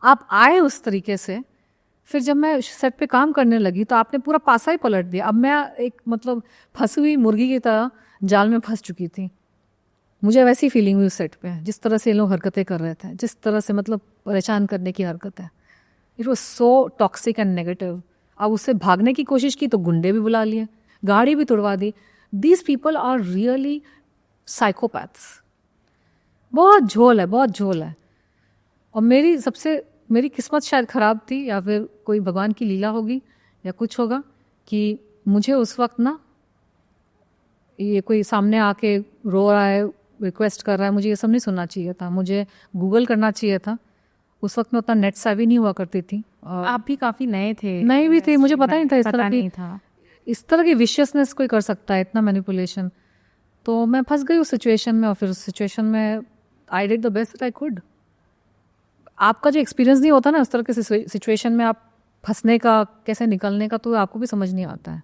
आप आए उस तरीके से, फिर जब मैं सेट पे काम करने लगी तो आपने पूरा पासा ही पलट दिया। अब मैं एक मतलब फंसी हुई मुर्गी की तरह जाल में फंस चुकी थी। मुझे वैसी फीलिंग हुई उस सेट पे, जिस तरह से ये लोग हरकतें कर रहे थे, जिस तरह से मतलब परेशान करने की हरकत है। It was so toxic and negative. अब उससे भागने की कोशिश की तो गुंडे भी बुला लिए, गाड़ी भी तुड़वा दी। These people are really psychopaths. बहुत झोल है, बहुत झोल है। और मेरी किस्मत शायद ख़राब थी, या फिर कोई भगवान की लीला होगी या कुछ होगा, कि मुझे उस वक्त ना ये कोई सामने आके रो रहा है, रिक्वेस्ट कर रहा है, मुझे ये सब नहीं सुनना चाहिए था। मुझे गूगल करना चाहिए था। उस वक्त में उतना नेट सेवी नहीं हुआ करती थी। आप भी काफ़ी नए थे। नहीं भी थे, मुझे पता नहीं था इस तरह की विशियसनेस कोई कर सकता है, इतना मैनिपुलेशन। तो मैं फंस गई उस सिचुएशन में, और फिर उस सिचुएशन में I did the best that I could. आपका जो एक्सपीरियंस नहीं होता ना उस तरह के सिचुएशन में, आप फंसने का, कैसे निकलने का, तो आपको भी समझ नहीं आता है।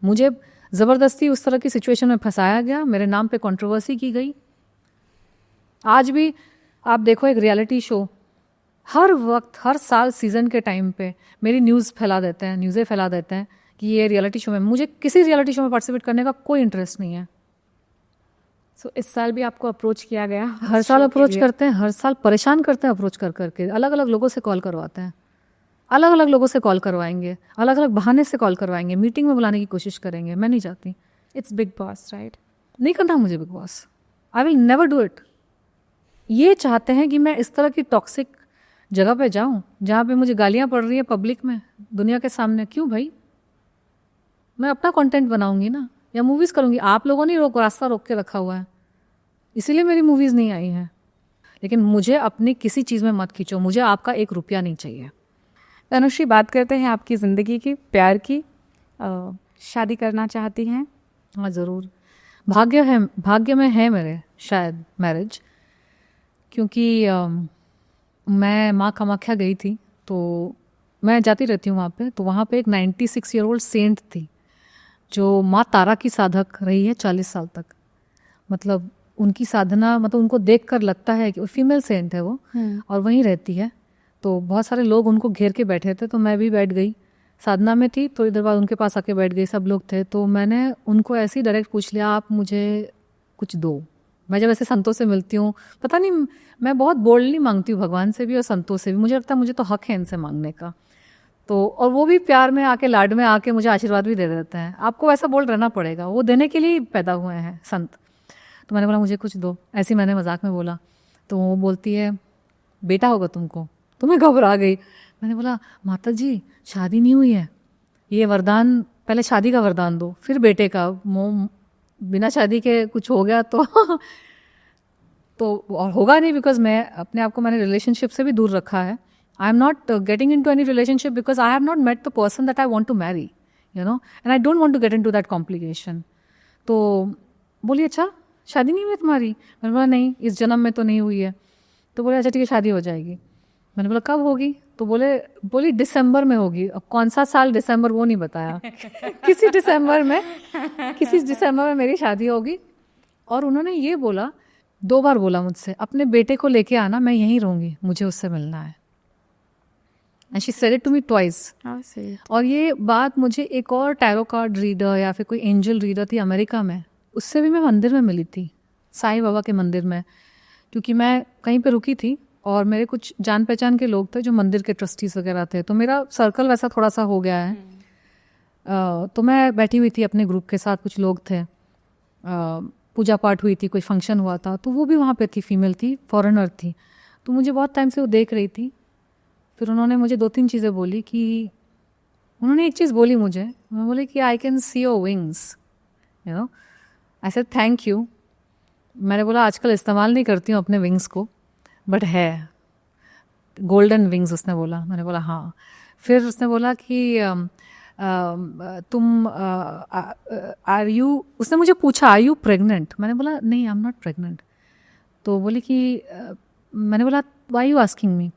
मुझे ज़बरदस्ती उस तरह की सिचुएशन में फंसाया गया, मेरे नाम पे कंट्रोवर्सी की गई। आज भी आप देखो एक रियलिटी शो, हर वक्त हर साल सीज़न के टाइम पे मेरी न्यूज़ें फैला देते हैं कि ये रियलिटी शो में। मुझे किसी रियलिटी शो में पार्टिसिपेट करने का कोई इंटरेस्ट नहीं है। सो इस साल भी आपको अप्रोच किया गया? हर साल अप्रोच करते हैं, हर साल परेशान करते हैं अप्रोच कर करके। अलग अलग लोगों से कॉल करवाते हैं, अलग अलग लोगों से कॉल करवाएंगे, अलग अलग बहाने से कॉल करवाएंगे, मीटिंग में बुलाने की कोशिश करेंगे। मैं नहीं चाहती। It's big boss, right? नहीं करना मुझे big boss. I will never do it. ये चाहते हैं कि मैं इस तरह की टॉक्सिक जगह पे जाऊं जहाँ पे मुझे गालियाँ पड़ रही है पब्लिक में, दुनिया के सामने। क्यों भाई? मैं अपना कंटेंट बनाऊंगी ना, या मूवीज़ करूंगी। आप लोगों ने रास्ता रोक के रखा हुआ है, इसीलिए मेरी मूवीज़ नहीं आई हैं। लेकिन मुझे अपनी किसी चीज़ में मत खींचो, मुझे आपका 1 रुपया नहीं चाहिए। तनुश्री, बात करते हैं आपकी ज़िंदगी की, प्यार की। शादी करना चाहती हैं? हाँ ज़रूर। भाग्य में है मेरे शायद मैरिज, क्योंकि मैं माँ कामाख्या गई थी, तो मैं जाती रहती हूँ वहाँ पे। तो वहाँ पे एक 96 ईयर ओल्ड सेंट थी, जो माँ तारा की साधक रही है 40 साल तक। मतलब उनकी साधना, मतलब उनको देखकर लगता है कि फीमेल सेंट है वो, और वहीं रहती है। तो बहुत सारे लोग उनको घेर के बैठे थे, तो मैं भी बैठ गई। साधना में थी तो इधर बाद उनके पास आके बैठ गई, सब लोग थे। तो मैंने उनको ऐसे ही डायरेक्ट पूछ लिया, आप मुझे कुछ दो। मैं जब ऐसे संतों से मिलती हूँ, पता नहीं, मैं बहुत बोल्डली मांगती हूँ भगवान से भी और संतों से भी। मुझे लगता है मुझे तो हक है इनसे मांगने का। तो और वो भी प्यार में आके, लाड में आके मुझे आशीर्वाद भी दे देते हैं। आपको वैसा बोल रहना पड़ेगा, वो देने के लिए पैदा हुए हैं संत। तो मैंने बोला मुझे कुछ दो, ऐसे ही मैंने मजाक में बोला। तो वो बोलती है बेटा होगा तुमको। तो मैं घबरा गई। मैंने बोला माता जी शादी नहीं हुई है, ये वरदान, पहले शादी का वरदान दो, फिर बेटे का। बिना शादी के कुछ हो गया तो और होगा नहीं, बिकॉज मैं अपने आप को, मैंने रिलेशनशिप से भी दूर रखा है। I am not getting into any relationship because I have not met the person that I want to marry, you know, and I don't want to get in to that complication. तो बोली अच्छा शादी नहीं हुई तुम्हारी? मैंने बोला नहीं, इस जन्म में तो नहीं हुई है। तो बोले अच्छा ठीक है, शादी हो जाएगी। मैंने बोला कब होगी? तो बोली दिसंबर में होगी। अब कौन सा साल दिसंबर वो नहीं बताया। किसी दिसंबर में मेरी शादी होगी। और उन्होंने ये बोला, 2 बार बोला मुझसे, अपने बेटे को लेके आना, मैं यहीं रहूँगी, मुझे उससे मिलना है। And she said it to me twice. और ये बात मुझे एक और टैरो कार्ड रीडर या फिर कोई एंजल रीडर थी अमेरिका में, उससे भी मैं मंदिर में मिली थी, साईं बाबा के मंदिर में। क्योंकि मैं कहीं पे रुकी थी और मेरे कुछ जान पहचान के लोग थे जो मंदिर के ट्रस्टीज वगैरह थे, तो मेरा सर्कल वैसा थोड़ा सा हो गया है। तो मैं बैठी हुई थी अपने ग्रुप के साथ, कुछ लोग थे, पूजा पाठ हुई थी, कोई फंक्शन हुआ था, तो वो भी वहाँ पे थी, फीमेल थी, फॉरेनर थी। तो मुझे बहुत टाइम से वो देख रही थी। फिर उन्होंने मुझे 2-3 चीज़ें बोली। कि उन्होंने एक चीज़ बोली मुझे, मैं बोली कि I can see your wings, you know. I said thank you. मैंने बोला आजकल इस्तेमाल नहीं करती हूँ अपने विंग्स को, बट है गोल्डन विंग्स, उसने बोला। मैंने बोला हाँ। फिर उसने बोला कि तुम उसने मुझे पूछा आर यू प्रेग्नेंट? मैंने बोला नहीं, आई एम नॉट प्रेग्नेंट। तो बोली कि मैंने बोला वाई यू आस्किंग मी?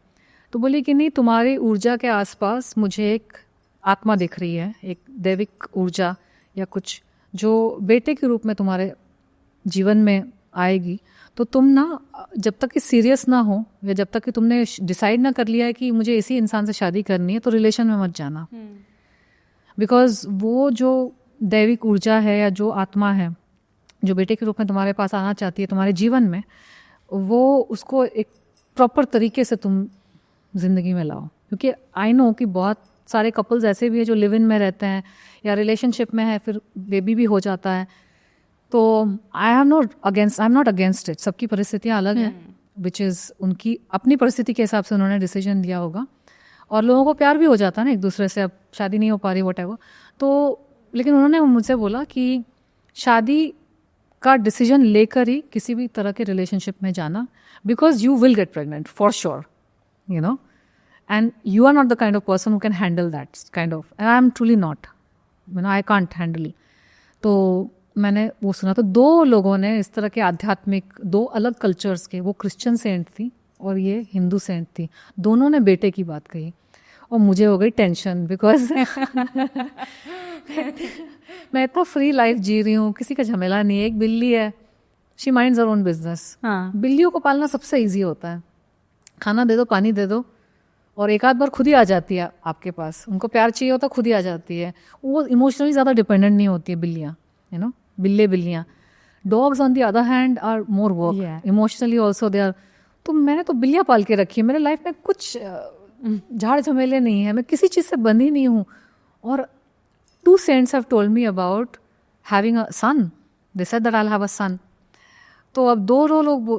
तो बोली कि नहीं, तुम्हारी ऊर्जा के आसपास मुझे एक आत्मा दिख रही है, एक दैविक ऊर्जा या कुछ, जो बेटे के रूप में तुम्हारे जीवन में आएगी तो तुम ना जब तक कि सीरियस ना हो या जब तक कि तुमने डिसाइड ना कर लिया है कि मुझे इसी इंसान से शादी करनी है तो रिलेशन में मत जाना, बिकॉज वो जो दैविक ऊर्जा है या जो आत्मा है जो बेटे के रूप में तुम्हारे पास आना चाहती है तुम्हारे जीवन में, वो उसको एक प्रॉपर तरीके से तुम जिंदगी में लाओ। क्योंकि आई नो कि बहुत सारे कपल्स ऐसे भी हैं जो लिव इन में रहते हैं या रिलेशनशिप में है, फिर बेबी भी हो जाता है। तो I am not against it, सबकी परिस्थितियाँ अलग हैं, विच इज़ उनकी अपनी परिस्थिति के हिसाब से उन्होंने डिसीजन लिया होगा। और लोगों को प्यार भी हो जाता है ना एक दूसरे से, अब शादी नहीं हो पा रही वट एवर, तो लेकिन उन्होंने मुझसे बोला कि शादी का डिसीजन लेकर ही किसी भी तरह के रिलेशनशिप में जाना, because you will get pregnant for sure, you know, and you are not the kind of person who can handle that kind of, and I am truly not, you know, I can't handle. तो मैंने वो सुना, तो दो लोगों ने इस तरह के आध्यात्मिक, दो अलग कल्चर्स के, वो क्रिश्चियन सेंट थी और ये हिंदू सेंट थी, दोनों ने बेटे की बात कही और मुझे हो गई टेंशन, बिकॉज मैं इतना फ्री लाइफ जी रही हूँ, किसी का झमेला नहीं है। एक बिल्ली है, she minds her own business. बिल्लियों को पालना सबसे ईजी होता है, खाना दे दो, पानी दे दो, और एक आध बार खुद ही आ जाती है आपके पास। उनको प्यार चाहिए होता खुद ही आ जाती है, वो इमोशनली ज़्यादा डिपेंडेंट नहीं होती है बिल्लियाँ, यू नो, बिल्लियाँ। Dogs on the other hand are more work emotionally also they are. तो मैंने तो बिल्लियाँ पाल के रखी है, मेरे लाइफ में कुछ झाड़ झमेले नहीं है, मैं किसी चीज़ से बंधी नहीं हूँ। और 2 saints have told me about having a son. They said that I'll have a son. तो अब 2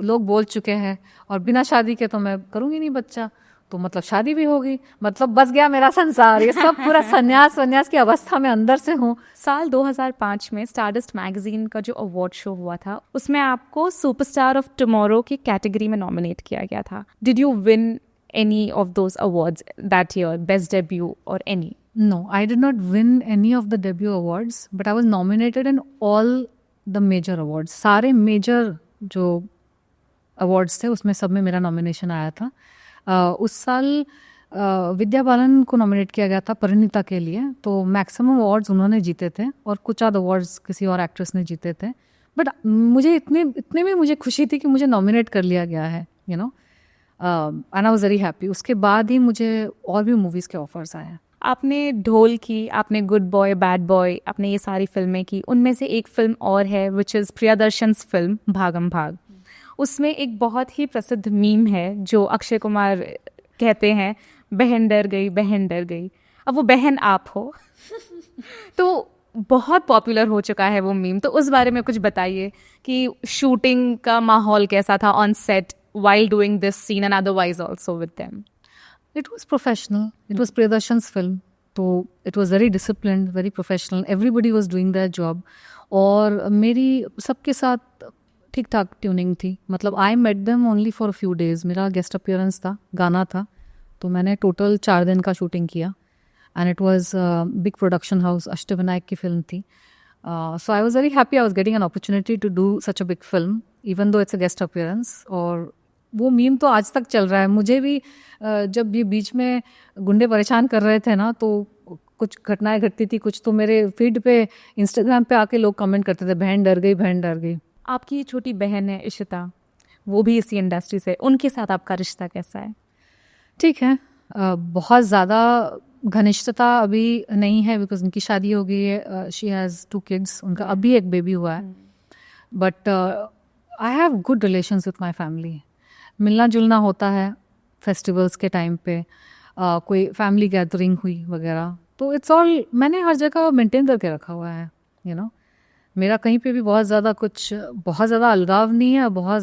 लोग बोल चुके हैं और बिना शादी के तो मैं करूँगी नहीं बच्चा, तो मतलब शादी भी होगी, मतलब बस गया मेरा संसार। ये सब पूरा संन्यास की अवस्था में अंदर से हूँ। साल 2005 में स्टारडस्ट मैगजीन का जो अवार्ड शो हुआ था, उसमें आपको सुपरस्टार ऑफ टुमारो की कैटेगरी में नॉमिनेट किया गया था। Did you win any of those awards that year, best debut or any? No, I did not win any of the debut awards, but I was nominated in all the major awards. सारे major जो awards थे उसमें सब में मेरा nomination आया था। उस साल विद्या बालन को नॉमिनेट किया गया था परिणीता के लिए, तो मैक्सिमम अवार्ड्स उन्होंने जीते थे और कुछ आध अवार्ड्स किसी और एक्ट्रेस ने जीते थे। बट मुझे इतने में मुझे खुशी थी कि मुझे नॉमिनेट कर लिया गया है, you know, and I was very happy. उसके बाद ही मुझे और भी मूवीज़ के ऑफर्स आए हैं। आपने ढोल की, आपने गुड बॉय बैड बॉय, आपने ये सारी फिल्में की। उनमें से एक फिल्म और है विच इज़ प्रियदर्शन्स फिल्म भागम भाग। उसमें एक बहुत ही प्रसिद्ध मीम है जो अक्षय कुमार कहते हैं, बहन डर गई, बहन डर गई। अब वो बहन आप हो तो बहुत पॉपुलर हो चुका है वो मीम, तो उस बारे में कुछ बताइए कि शूटिंग का माहौल कैसा था on set while doing this scene and otherwise also with them? It was professional. It was Priyadarshans film. So it was very disciplined, very professional. Everybody was doing their job. और मेरी सबके साथ ठीक ठाक ट्यूनिंग थी। मतलब I met them only for a few days. मेरा guest appearance था, गाना था, तो मैंने टोटल 4 दिन का शूटिंग किया। And it was big production house, Ashtavinayak की फिल्म थी। So I was very happy I was getting an opportunity to do such a big film, even though it's a guest appearance. और वो meme तो आज तक चल रहा है। मुझे भी जब ये बीच में गुंडे परेशान कर रहे थे ना, तो कुछ घटनाएं घटती थी, कुछ तो मेरे फीड पे इंस्टाग्राम पे आके लोग कमेंट करते थे, बहन डर गई, बहन डर गई। आपकी छोटी बहन है इशिता, वो भी इसी इंडस्ट्री से, उनके साथ आपका रिश्ता कैसा है? ठीक है, बहुत ज़्यादा घनिष्ठता अभी नहीं है बिकॉज उनकी शादी हो गई है। शी हैज़ 2 kids, उनका अभी एक बेबी हुआ है। But I have good relations with my family. मिलना जुलना होता है फेस्टिवल्स के टाइम पे, कोई फैमिली गैदरिंग हुई वगैरह, तो इट्स ऑल मैंने हर जगह मेंटेन करके रखा हुआ है, यू नो। मेरा कहीं पे भी बहुत ज़्यादा अलगाव नहीं है, बहुत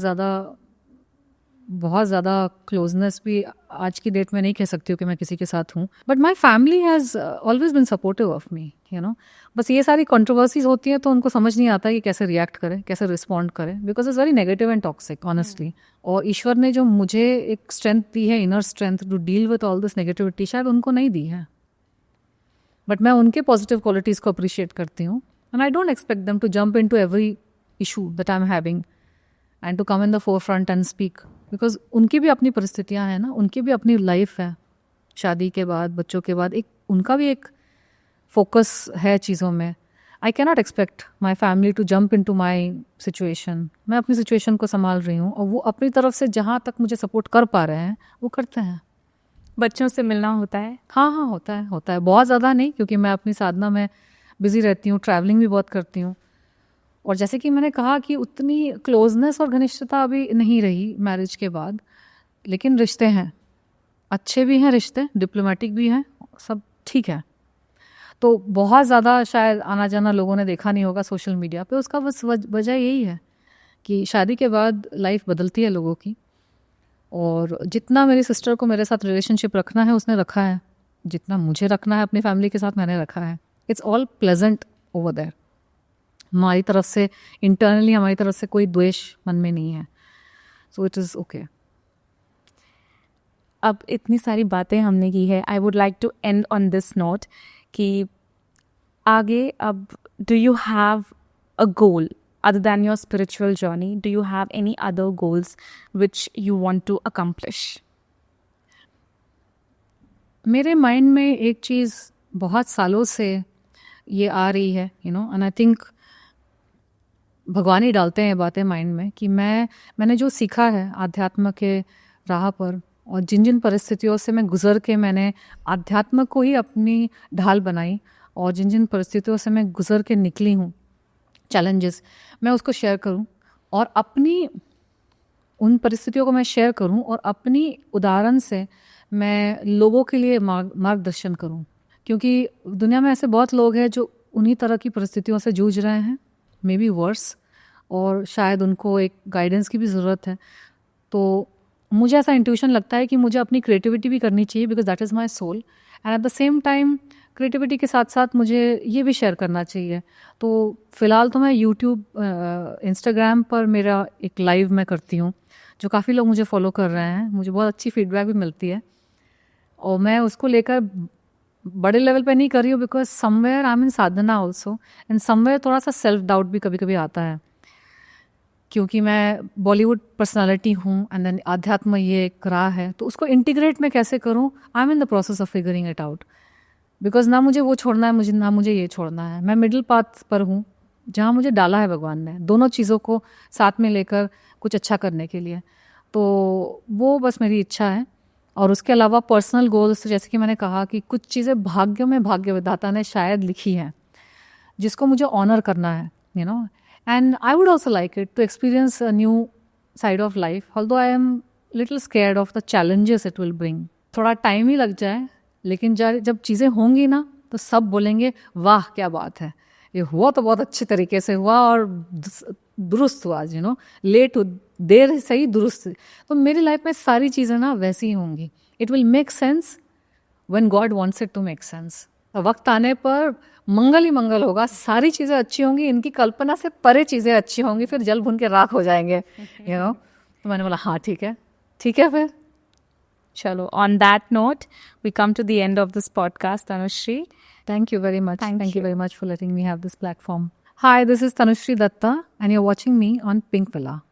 ज़्यादा क्लोजनेस भी आज की डेट में नहीं कह सकती हूँ कि मैं किसी के साथ हूँ। But my family has always been supportive of me, you know. बस ये सारी कंट्रोवर्सीज होती हैं तो उनको समझ नहीं आता कि कैसे रिएक्ट करें, कैसे रिस्पॉन्ड करें, because it's very negative and toxic honestly. और ईश्वर ने जो मुझे एक स्ट्रेंथ दी है, inner strength to deal with all this negativity, शायद उनको नहीं दी है। बट मैं उनके पॉजिटिव क्वालिटीज़ को अप्रिशिएट करती हूँ and I don't expect them to jump into every issue that I am having and to come in the forefront and speak, because उनकी भी अपनी परिस्थितियाँ हैं ना, उनकी भी अपनी लाइफ है। शादी के बाद, बच्चों के बाद एक उनका भी एक फोकस है चीज़ों में, I cannot expect my family to jump into my situation. मैं अपनी सिचुएशन को संभाल रही हूँ और वो अपनी तरफ से जहाँ तक मुझे सपोर्ट कर पा रहे हैं वो करते हैं. बच्चों से मिलना होता है? हाँ, होता है. बहुत ज़्यादा नहीं, क्योंकि मैं अपनी साधना में बिजी रहती हूँ, ट्रैवलिंग भी बहुत करती हूँ. और जैसे कि मैंने कहा कि उतनी क्लोजनेस और घनिष्ठता अभी नहीं रही मैरिज के बाद, लेकिन रिश्ते हैं, अच्छे भी हैं रिश्ते, डिप्लोमेटिक भी हैं, सब ठीक है. तो बहुत ज़्यादा शायद आना जाना लोगों ने देखा नहीं होगा सोशल मीडिया पे. उसका बस वजह यही है कि शादी के बाद लाइफ बदलती है लोगों की, और जितना मेरी सिस्टर को मेरे साथ रिलेशनशिप रखना है उसने रखा है, जितना मुझे रखना है अपनी फैमिली के साथ मैंने रखा है. It's all pleasant over there. हमारी तरफ से इंटरनली हमारी तरफ से कोई द्वेष मन में नहीं है. So it is okay. अब इतनी सारी बातें हमने की है, I would like to end on this note कि आगे अब do you have a goal other than your spiritual journey? Do you have any other goals which you want to accomplish? मेरे माइंड में एक चीज़ बहुत सालों से ये आ रही है, एंड आई थिंक भगवान ही डालते हैं ये बातें माइंड में, कि मैंने जो सीखा है आध्यात्म के राह पर, और जिन जिन परिस्थितियों से मैं गुजर के मैंने आध्यात्म को ही अपनी ढाल बनाई, और जिन जिन परिस्थितियों से मैं गुजर के निकली हूँ, चैलेंजेस, मैं उसको शेयर करूं, और अपनी उन परिस्थितियों को मैं शेयर करूं, और अपनी उदाहरण से मैं लोगों के लिए मार्गदर्शन करूं. क्योंकि दुनिया में ऐसे बहुत लोग हैं जो उन्हीं तरह की परिस्थितियों से जूझ रहे हैं, मे बी वर्स, और शायद उनको एक गाइडेंस की भी ज़रूरत है. तो मुझे ऐसा इंट्यूशन लगता है कि मुझे अपनी क्रिएटिविटी भी करनी चाहिए, because that is my soul, and at the same time creativity के साथ साथ मुझे ये भी शेयर करना चाहिए. तो फ़िलहाल तो मैं यूट्यूब, इंस्टाग्राम पर मेरा एक लाइव मैं करती हूँ, जो काफ़ी लोग मुझे फॉलो कर रहे हैं, मुझे बहुत अच्छी फीडबैक भी मिलती है. और मैं उसको लेकर बड़े लेवल पे नहीं कर रही हूँ, because somewhere I am in Sadhana also, and somewhere थोड़ा सा सेल्फ डाउट भी कभी कभी आता है, क्योंकि मैं बॉलीवुड पर्सनालिटी हूँ, एंड देन आध्यात्म ये एक राह है, तो उसको इंटीग्रेट मैं कैसे करूँ, I am in the process of figuring it out. Because ना मुझे वो छोड़ना है, ना मुझे ये छोड़ना है. मैं मिडिल पाथ पर हूँ, जहाँ मुझे डाला है भगवान ने, दोनों चीज़ों को साथ में लेकर कुछ अच्छा करने के लिए. तो वो बस मेरी इच्छा है. और उसके अलावा पर्सनल गोल्स, जैसे कि मैंने कहा कि कुछ चीज़ें भाग्य में भाग्य विधाता ने शायद लिखी हैं, जिसको मुझे ऑनर करना है, and I would also like it to experience a new side of life, although I am little scared of the challenges it will bring. थोड़ा टाइम ही लग जाए, लेकिन जब चीज़ें होंगी ना, तो सब बोलेंगे वाह क्या बात है, ये हुआ तो बहुत अच्छे तरीके से हुआ, और दुरुस्त हुआ, लेट देर सही दुरुस्त. तो मेरी लाइफ में सारी चीज़ें ना वैसी ही होंगी. It will make sense when God wants it to make sense. वक्त आने पर मंगल ही मंगल होगा, सारी चीज़ें अच्छी होंगी, इनकी कल्पना से परे चीज़ें अच्छी होंगी, फिर जल भुन के राख हो जाएंगे. तो मैंने बोला हाँ ठीक है फिर. Chalo, on that note, we come to the end of this podcast, Tanushree. Thank you very much. Thank Thank you you very much for letting me have this platform. Hi, this is Tanushree Datta, and you're watching me on Pink Villa.